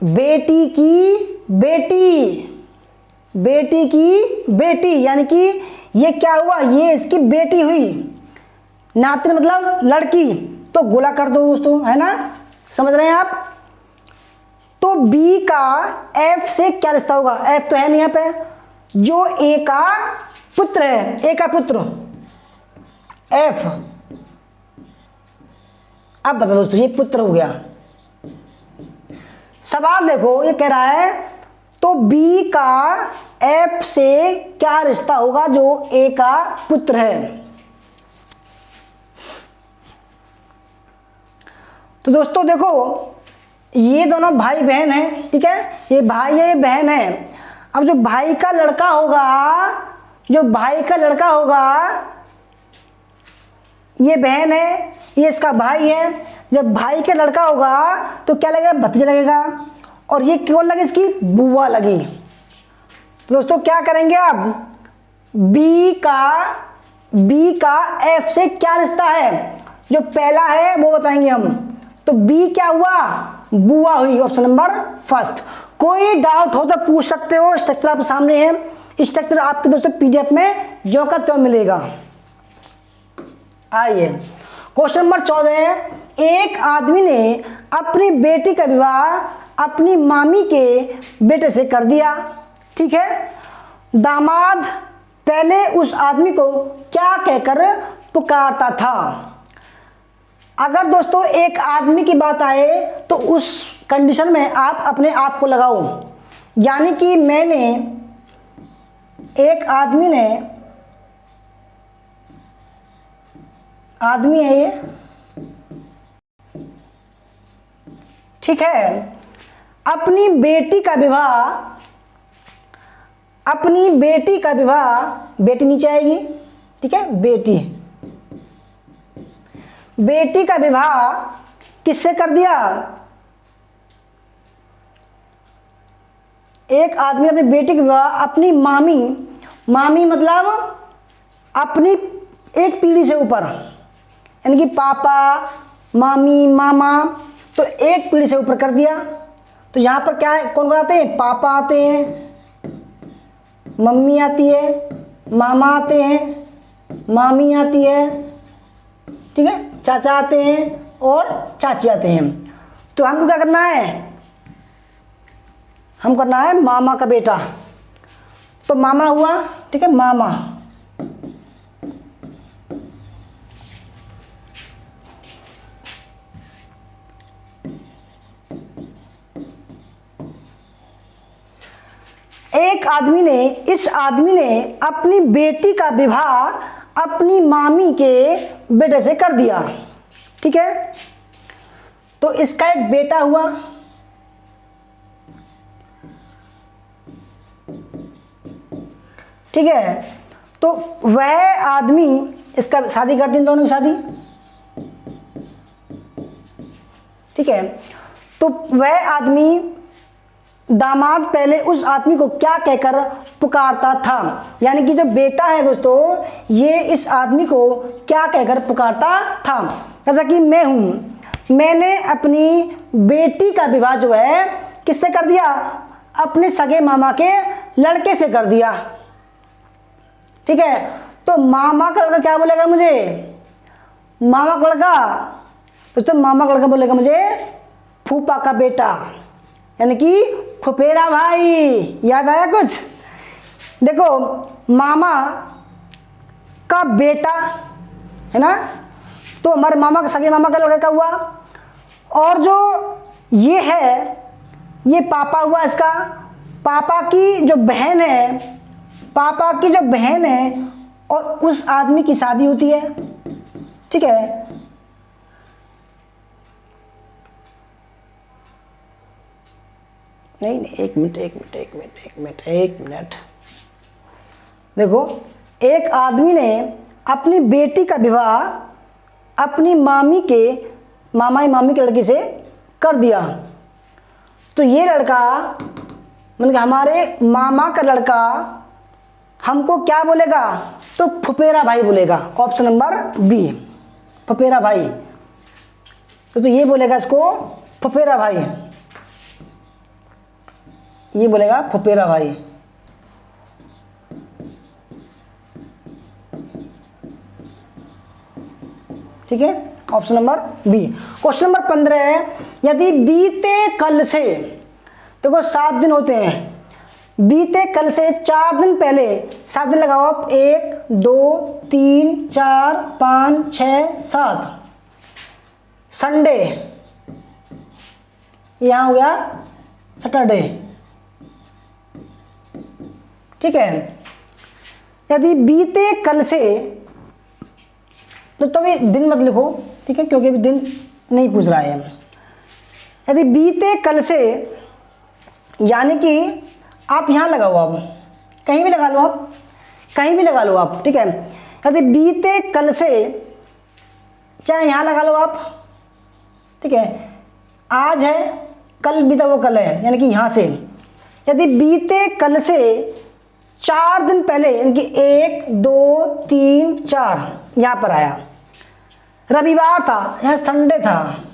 बेटी की बेटी, बेटी की बेटी, यानी कि ये क्या हुआ, ये इसकी बेटी हुई, नातिन मतलब लड़की, तो गोला कर दो दोस्तों, है ना, समझ रहे हैं आप। तो बी का एफ से क्या रिश्ता होगा, एफ तो है नहीं यहाँ पे, जो ए का पुत्र है, ए का पुत्र एफ, अब बता दोस्तों, ये पुत्र हो गया। सवाल देखो, ये कह रहा है तो बी का एफ से क्या रिश्ता होगा जो ए का पुत्र है। तो दोस्तों देखो, ये दोनों भाई बहन हैं, ठीक है, ये भाई है ये बहन है। अब जो भाई का लड़का होगा, जो भाई का लड़का होगा, ये बहन है, ये इसका भाई है, जब भाई का लड़का होगा तो क्या लगेगा, भतीजा लगेगा, और ये कौन लगे, इसकी बुआ लगी। तो दोस्तों क्या करेंगे आप, बी का एफ से क्या रिश्ता है, जो पहला है वो बताएंगे हम। तो बी क्या हुआ, बुआ हुई, ऑप्शन नंबर फर्स्ट। कोई डाउट हो तो पूछ सकते हो, स्ट्रक्चर आपके सामने है, स्ट्रक्चर आपके दोस्तों पीडीएफ में जो का त्यों मिलेगा। आइए क्वेश्चन नंबर 14 है, एक आदमी ने अपनी बेटी का विवाह अपनी मामी के बेटे से कर दिया, ठीक है। दामाद पहले उस आदमी को क्या कहकर पुकारता था। अगर दोस्तों एक आदमी की बात आए तो उस कंडीशन में आप अपने आप को लगाओ, यानी कि मैंने, एक आदमी ने, आदमी है ये, ठीक है, अपनी बेटी का विवाह, बेटी नीचे आएगी, ठीक है, बेटी का विवाह किससे कर दिया, एक आदमी अपनी बेटी का विवाह अपनी मामी मतलब अपनी एक पीढ़ी से ऊपर, यानी कि पापा, मामी, मामा, तो एक पीढ़ी से ऊपर कर दिया। तो यहाँ पर क्या है, कौन कौन आते हैं, पापा आते हैं, मम्मी आती है, मामा आते हैं, मामी आती है, ठीक है, चाचा आते हैं और चाची आते हैं। तो हमको क्या करना है, हम करना है मामा का बेटा। तो मामा हुआ, ठीक है, मामा। इस आदमी ने अपनी बेटी का विवाह अपनी मामी के बेटे से कर दिया, ठीक है। तो इसका एक बेटा हुआ, ठीक है। तो वह आदमी, इसका शादी कर दी, इन दोनों की शादी, ठीक है। तो वह आदमी, दामाद पहले उस आदमी को क्या कहकर पुकारता था, यानी कि जो बेटा है दोस्तों, ये इस आदमी को क्या कहकर पुकारता था। जैसा कि मैं हूं, मैंने अपनी बेटी का विवाह जो है किससे कर दिया, अपने सगे मामा के लड़के से कर दिया, ठीक है। तो मामा का लड़का क्या बोलेगा मुझे, मामा का लड़का दोस्तों, मामा का लड़का बोलेगा मुझे फूफा का बेटा, यानी कि फुफेरा भाई। याद आया कुछ? देखो, मामा का बेटा है ना, तो हमारे मामा का, सगे मामा का लड़का क्या हुआ, और जो ये है, ये पापा हुआ इसका, पापा की जो बहन है, पापा की जो बहन है और उस आदमी की शादी होती है, ठीक है। नहीं, एक मिनट। देखो, एक आदमी ने अपनी बेटी का विवाह अपनी मामी के लड़की से कर दिया। तो ये लड़का, मतलब हमारे मामा का लड़का हमको क्या बोलेगा, तो फुफेरा भाई बोलेगा। ऑप्शन नंबर बी, फुफेरा भाई। तो ये बोलेगा इसको फुफेरा भाई, ये बोलेगा फुफेरा भाई, ठीक है। Option number B. Question number 15 है, यदि बीते कल से, देखो 7 दिन होते हैं, बीते कल से 4 दिन पहले, 7 दिन लगाओ आप, 1 2 3 4 5 6 7, संडे, यहां हो गया सैटरडे, ठीक है। यदि बीते कल से, तो अभी दिन मत लिखो, ठीक है, क्योंकि अभी दिन नहीं पूछ रहा है। यदि बीते कल से, यानी कि आप यहां लगाओ, आप कहीं भी लगा लो, आप कहीं भी लगा लो आप, ठीक है। यदि बीते कल से, चाहे यहां लगा लो आप, ठीक है। आज है, कल बीता वो कल है, यानी कि यहां से। यदि बीते कल से 4 दिन पहले, यानी कि 1 2 3 4, यहां पर आया, रविवार था, यहां संडे था,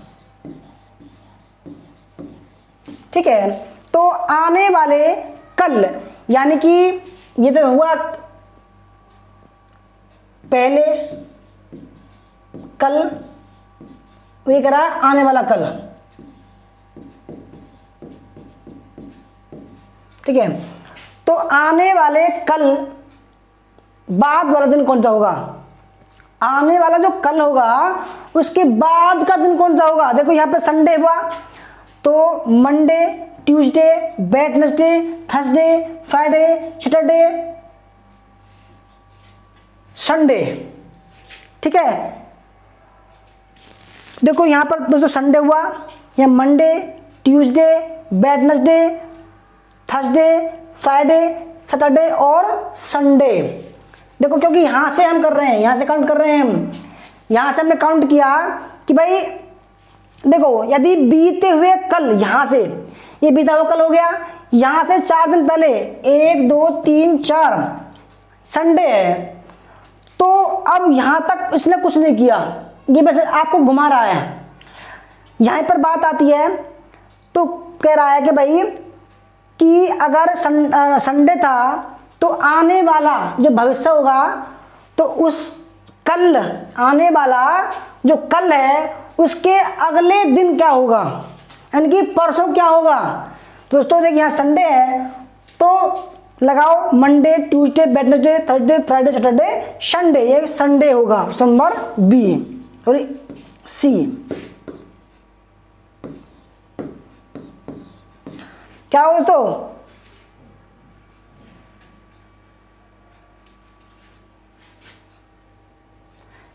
ठीक है। तो आने वाले कल, यानी कि ये तो हुआ पहले, कल, ये करा आने वाला कल, ठीक है। तो आने वाले कल बाद वाला दिन कौन सा होगा, आने वाला जो कल होगा उसके बाद का दिन कौन सा होगा। देखो यहां पे संडे हुआ, तो Monday, Tuesday, Wednesday, Thursday, Friday, Saturday, Sunday, ठीक है। देखो यहां पर दोस्तों संडे हुआ, यह Monday, Tuesday, Wednesday, Thursday, Friday, Saturday और संडे। देखो क्योंकि यहां से हम कर रहे हैं, यहां से काउंट कर रहे हैं हम, यहां से हमने काउंट किया कि भाई देखो, यदि बीते हुए कल, यहां से ये बीता हुआ कल हो गया, यहां से 4 दिन पहले 1 2 3 4 संडे है, तो अब यहां तक इसने कुछ नहीं किया, ये बस आपको घुमा रहा है। यहां पर बात आती है, तो कह रहा है कि भाई कि अगर संडे था तो आने वाला जो भविष्य होगा तो उस कल आने वाला जो कल है उसके अगले दिन क्या होगा, यानी कि परसों क्या होगा। तो दोस्तों देखिए यहाँ संडे है तो लगाओ Monday, Tuesday, Wednesday, Thursday, Friday, Saturday, Sunday, ये संडे होगा। Number B sorry C. क्या हो तो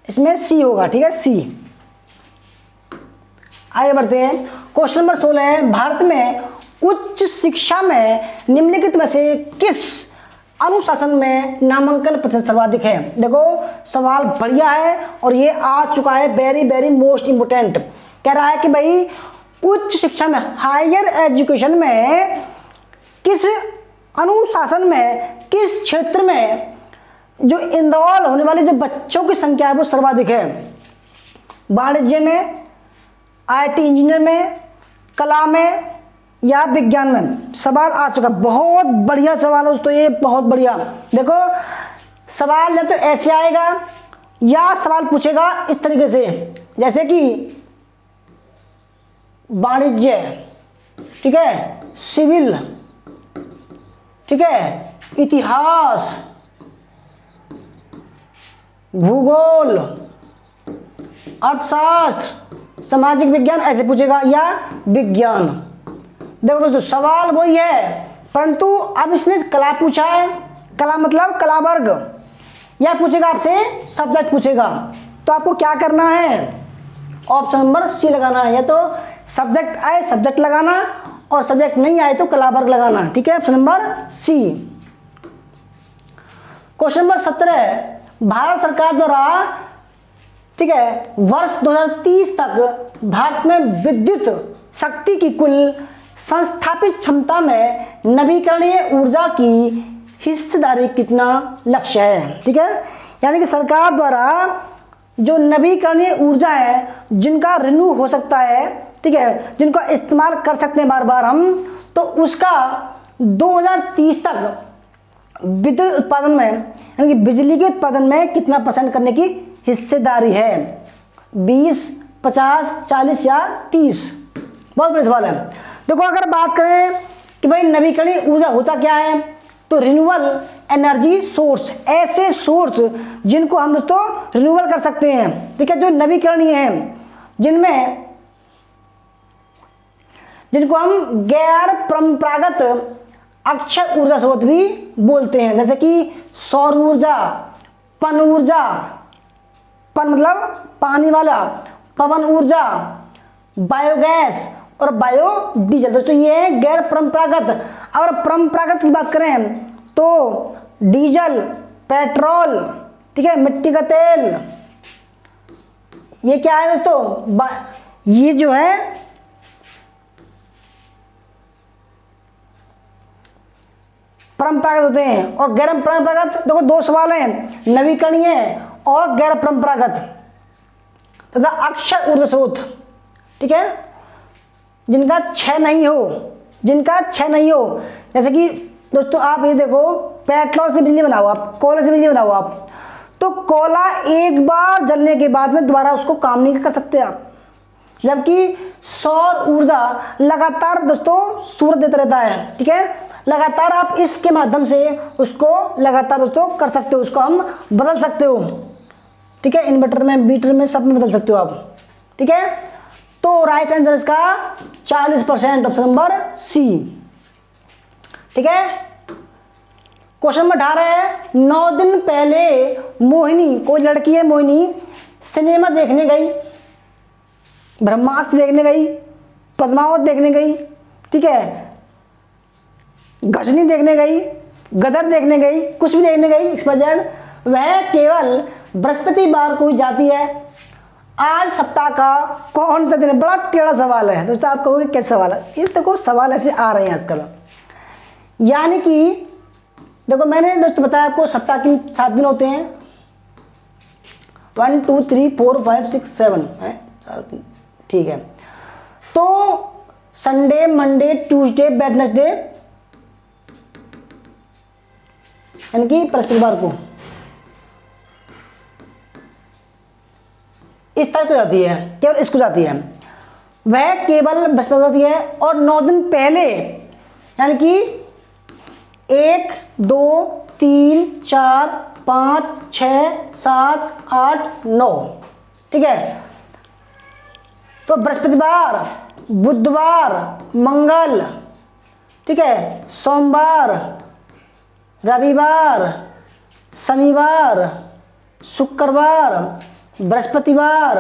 इसमें सी होगा, ठीक है सी। आगे बढ़ते हैं। क्वेश्चन नंबर 16 है, भारत में उच्च शिक्षा में निम्नलिखित में से किस अनुशासन में नामांकन प्रतिशत सर्वाधिक है। देखो सवाल बढ़िया है और ये आ चुका है, वेरी वेरी मोस्ट इंपोर्टेंट। कह रहा है कि भाई उच्च शिक्षा में, हायर एजुकेशन में किस अनुशासन में, किस क्षेत्र में जो इनरोल होने वाले जो बच्चों की संख्या है वो सर्वाधिक है। वाणिज्य में, आईटी इंजीनियर में, कला में या विज्ञान में। सवाल आ चुका, बहुत बढ़िया सवाल है दोस्तों ये, बहुत बढ़िया। देखो सवाल या तो ऐसे आएगा या सवाल पूछेगा इस तरीके से, जैसे कि वाणिज्य, ठीक है, सिविल, ठीक है, इतिहास, भूगोल, अर्थशास्त्र, सामाजिक विज्ञान, ऐसे पूछेगा, या विज्ञान। देखो दोस्तों सवाल वही है, परंतु अब इसने कला पूछा है, कला मतलब कला वर्ग, या पूछेगा आपसे सब्जेक्ट पूछेगा। तो आपको क्या करना है, ऑप्शन नंबर सी लगाना है। या तो सब्जेक्ट आए सब्जेक्ट लगाना, और सब्जेक्ट नहीं आए तो कला वर्ग लगाना, ठीक है, option number C. Question number 17, Bharat सरकार द्वारा, ठीक है, वर्ष 2030 तक भारत में विद्युत शक्ति की कुल संस्थापित क्षमता में नवीकरणीय ऊर्जा की हिस्सेदारी कितना लक्ष्य है, ठीक है। यानी कि सरकार द्वारा जो नवीकरणीय ऊर्जा है, जिनका रिन्यू हो सकता है, ठीक है, जिनको इस्तेमाल कर सकते हैं बार बार हम, तो उसका 2030 तक विद्युत उत्पादन में, यानी कि बिजली के उत्पादन में कितना % करने की हिस्सेदारी है। 20, 50, 40 या 30। बहुत बड़ा सवाल है। देखो अगर बात करें कि भाई नवीकरणीय ऊर्जा होता क्या है, तो रिन्यूएबल एनर्जी सोर्स, ऐसे सोर्स जिनको हम दोस्तों रिन्यूएबल कर सकते हैं, ठीक है, जो नवीकरणीय हैं, जिनको हम गैर परंपरागत अक्षय ऊर्जा स्रोत भी बोलते हैं, जैसे कि सौर ऊर्जा, पन ऊर्जा, पन मतलब पानी वाला, पवन ऊर्जा, बायोगैस और बायोडीजल। दोस्तों ये है गैर परंपरागत। अगर परंपरागत की बात करें तो डीजल, पेट्रोल, ठीक है, मिट्टी का तेल, ये क्या है दोस्तों, ये जो है परंपरागत होते हैं। और गैर परंपरागत, देखो दो सवाल हैं, नवीकरणीय और गैर परंपरागत तथा अक्षय ऊर्जा स्रोत, ठीक है, जिनका क्षय नहीं हो, जैसे कि दोस्तों आप ये देखो, पेट्रोल से बिजली बनाओ आप, कोयले से बिजली बनाओ आप, तो कोयला एक बार जलने के बाद में दोबारा उसको काम नहीं कर सकते आप, जबकि सौर ऊर्जा लगातार दोस्तों सूरज देता रहता है, ठीक है, लगातार आप इसके माध्यम से उसको लगातार दोस्तों कर सकते हो, उसको हम बदल सकते हो, ठीक है, इन्वर्टर में, मीटर में, सब में बदल सकते हो आप, ठीक है। तो राइट आंसर इसका 40%, ऑप्शन नंबर सी, ठीक है। क्वेश्चन नंबर 18 है, 9 दिन पहले मोहिनी, कोई लड़की है मोहिनी, सिनेमा देखने गई, ब्रह्मास्त्र देखने गई, पद्मावत देखने गई, ठीक है, गजनी देखने गई, गदर देखने गई, कुछ भी देखने गई, XYZ, वह केवल बृहस्पतिवार को ही जाती है। आज सप्ताह का कौन सा दिन है? बड़ा टेढ़ा सवाल है दोस्तों, आप कहोगे कैसे सवाल है, ये देखो सवाल ऐसे आ रहे हैं आजकल। यानी कि देखो मैंने दोस्तों बताया आपको सप्ताह के 7 दिन होते हैं, 1 2 3 4 5 6 7 है, 4 दिन, ठीक है। तो संडे, मंडे, ट्यूसडे, वेडनेसडे, यानी कि बृहस्पतिवार को इस तारीख को जाती है, केवल इसको जाती है, वह केवल बृहस्पति जाती है। और 9 दिन पहले यानी कि 1, 2, 3, 4, 5, 6, 7, 8, 9, ठीक है। तो बृहस्पतिवार, बुधवार, मंगल, ठीक है, सोमवार, रविवार, शनिवार, शुक्रवार, बृहस्पतिवार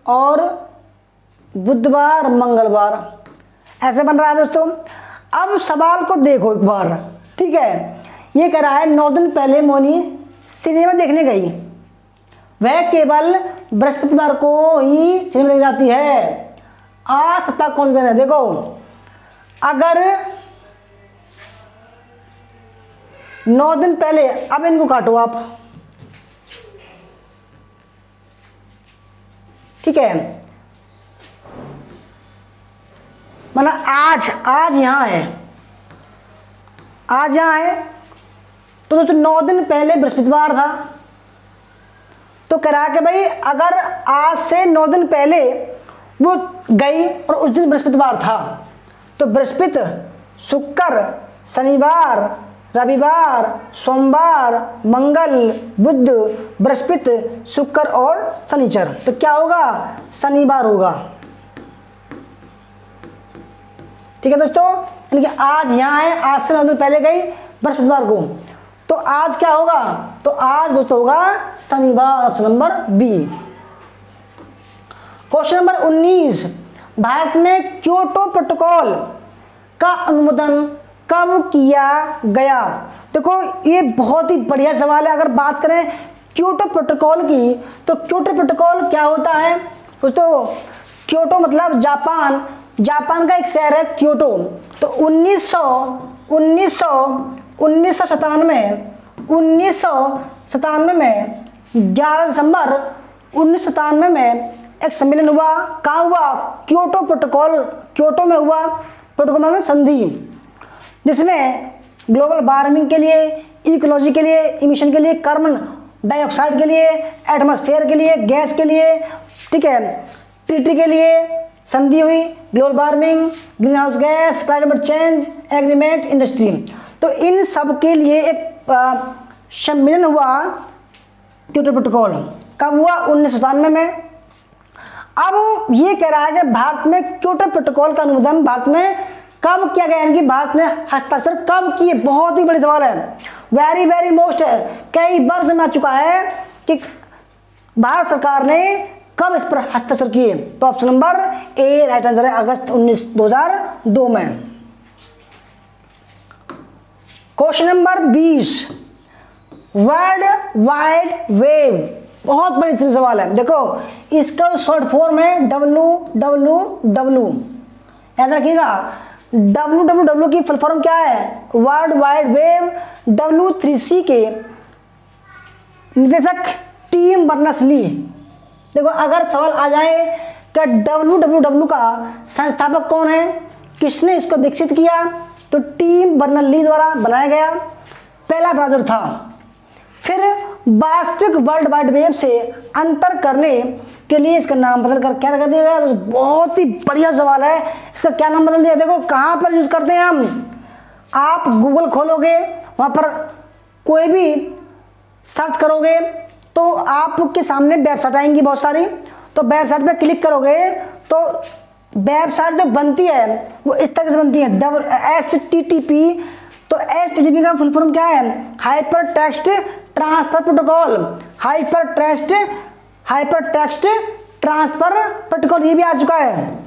और बुधवार, मंगलवार, ऐसे बन रहा है दोस्तों। अब सवाल को देखो एक बार, ठीक है। ये कह रहा है 9 दिन पहले मोनी सिनेमा देखने गई, वह केवल बृहस्पतिवार को ही सिनेमा देखने जाती है। आज सप्ताह कौन सा दिन है? देखो, अगर 9 दिन पहले, अब इनको काटो आप, ठीक है, मतलब आज यहां है, आज यहां है। तो दोस्तों 9 दिन पहले बृहस्पतिवार था, तो कह रहा कि भाई अगर आज से 9 दिन पहले वो गई और उस दिन बृहस्पतिवार था, तो बृहस्पति, शुक्र, शनिवार, रविवार, सोमवार, मंगल, बुध, बृहस्पति, शुक्र और शनिचर, तो क्या होगा? शनिवार होगा, ठीक है दोस्तों। यानी कि आज यहाँ है, आज से 9 दिन पहले गई बृहस्पतिवार को, तो आज क्या होगा? तो आज दोस्तों होगा शनिवार, option number B. Question number 19, Bharat में क्योटो प्रोटोकॉल का अनुमोदन कब किया गया? देखो ये बहुत ही बढ़िया सवाल है। अगर बात करें क्योटो प्रोटोकॉल की, तो क्योटो प्रोटोकॉल क्या होता है दोस्तों? क्योटो मतलब जापान, जापान का एक शहर है क्योटो। तो 1997 में 11 दिसंबर 1997 में एक सम्मेलन हुआ। कहाँ हुआ? क्योटो प्रोटोकॉल, क्योटो में हुआ। प्रोटोकॉल मतलब संधि, जिसमें ग्लोबल वार्मिंग के लिए, इकोलॉजी के लिए, इमिशन के लिए, कार्बन डाइऑक्साइड के लिए, एटमॉस्फेयर के लिए, गैस के लिए, ठीक है, ट्रीटी के लिए संधि हुई। Global warming, green house gas, climate change agreement, industry, तो इन सब के लिए एक सम्मेलन हुआ क्योटो प्रोटोकॉल। कब हुआ? 1997 में। अब ये कह रहा है कि भारत में क्योटो प्रोटोकॉल का अनुमोदन भारत में कब किया गया, यानी कि भारत ने हस्ताक्षर कब किए? बहुत ही बड़ी सवाल है, वेरी वेरी मोस्ट है। कई बार समझ आ चुका है कि भारत सरकार ने कब इस पर हस्ताक्षर किए। तो option number A right answer है, अगस्त 2002 में। Question number 20, world wide web, बहुत बड़ी सवाल है। देखो इसका शॉर्ट फॉर्म है WWW, याद रखिएगा। WWW की फुल फॉर्म क्या है? World wide web. W3C के निदेशक टिम बर्नर्स-ली। देखो अगर सवाल आ जाए कि WWW का संस्थापक कौन है, किसने इसको विकसित किया, तो टिम बर्नर्स-ली द्वारा बनाया गया पहला ब्राउज़र था। फिर वास्तविक वर्ल्ड वाइड वेब से अंतर करने के लिए इसका नाम बदल कर क्या कर दिया गया? तो बहुत ही बढ़िया सवाल है, इसका क्या नाम बदल दिया? देखो कहाँ पर यूज करते हैं हम, आप गूगल खोलोगे, वहाँ पर कोई भी सर्च करोगे तो आपके सामने वेबसाइट आएंगी बहुत सारी। तो वेबसाइट पे क्लिक करोगे तो वेबसाइट जो बनती है वो इस तरह से बनती है, HTTP। तो HTTP का फुल फॉर्म क्या है? Hyper text transfer protocol, hyper text transfer protocol, ये भी आ चुका है,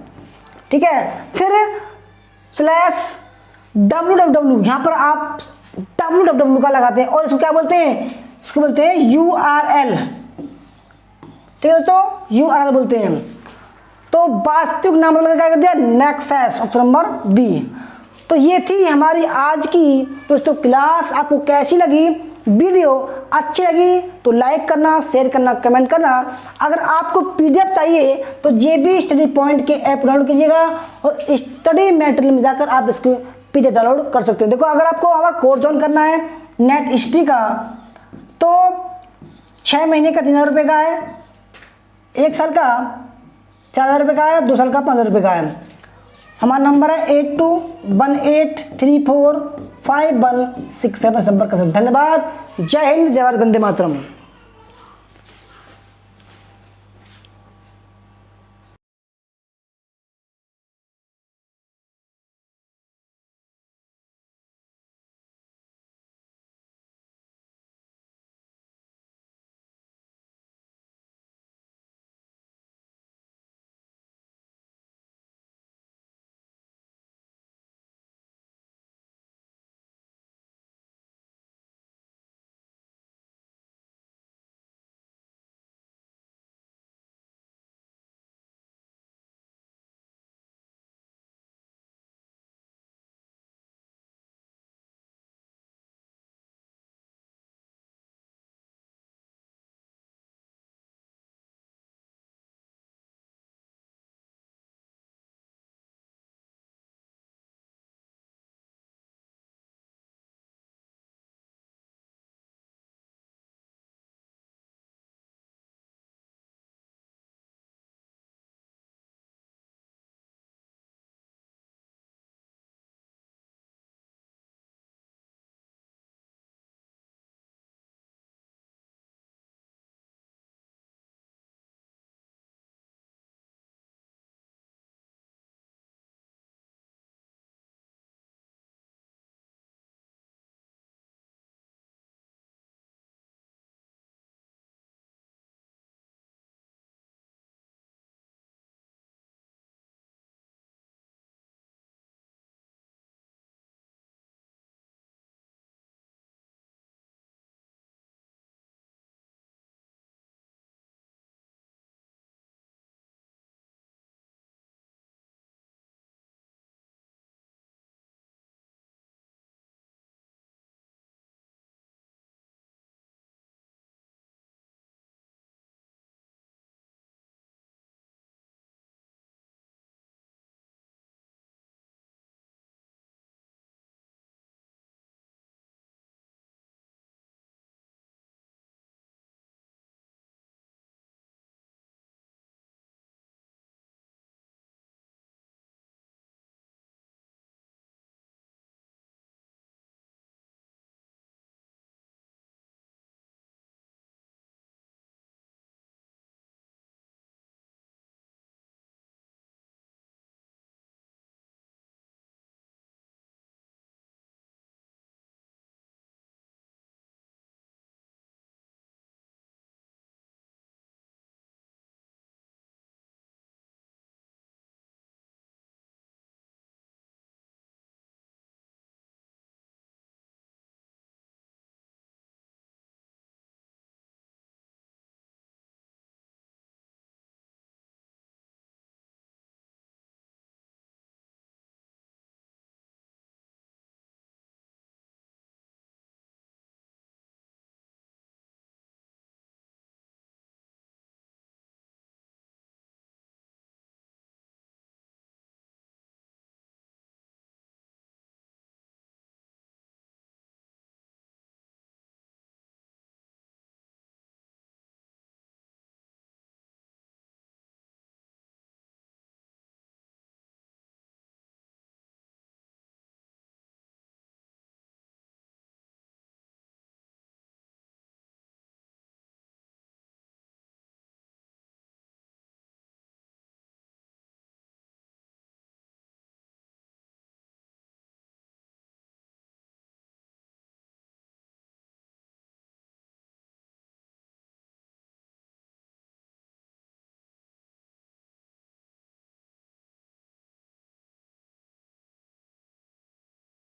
ठीक है। फिर /www, यहाँ पर आप www का लगाते हैं और इसको क्या बोलते हैं? इसको बोलते हैं URL, ठीक है दोस्तों, URL बोलते हैं। तो वास्तविक नाम बदल क्या कर दिया? Nexus, option number B. तो ये थी हमारी आज की दोस्तों क्लास। आपको कैसी लगी वीडियो अच्छी लगी तो लाइक करना, शेयर करना, कमेंट करना। अगर आपको पीडीएफ चाहिए तो जेबी स्टडी पॉइंट के ऐप डाउनलोड कीजिएगा और स्टडी मटेरियल में जाकर आप इसको पीडीएफ डाउनलोड कर सकते हैं। देखो, अगर आपको हमारा कोर्स ज्वाइन करना है नेट हिस्ट्री का तो 6 महीने का 3000 रुपये का है, 1 साल का 4000 रुपये का है, 2 साल का 5000 रुपये का है। हमारा नंबर है 8218345167। संपर्क कर सकते। धन्यवाद। जय हिंद, जय भारत, वंदे मातरम।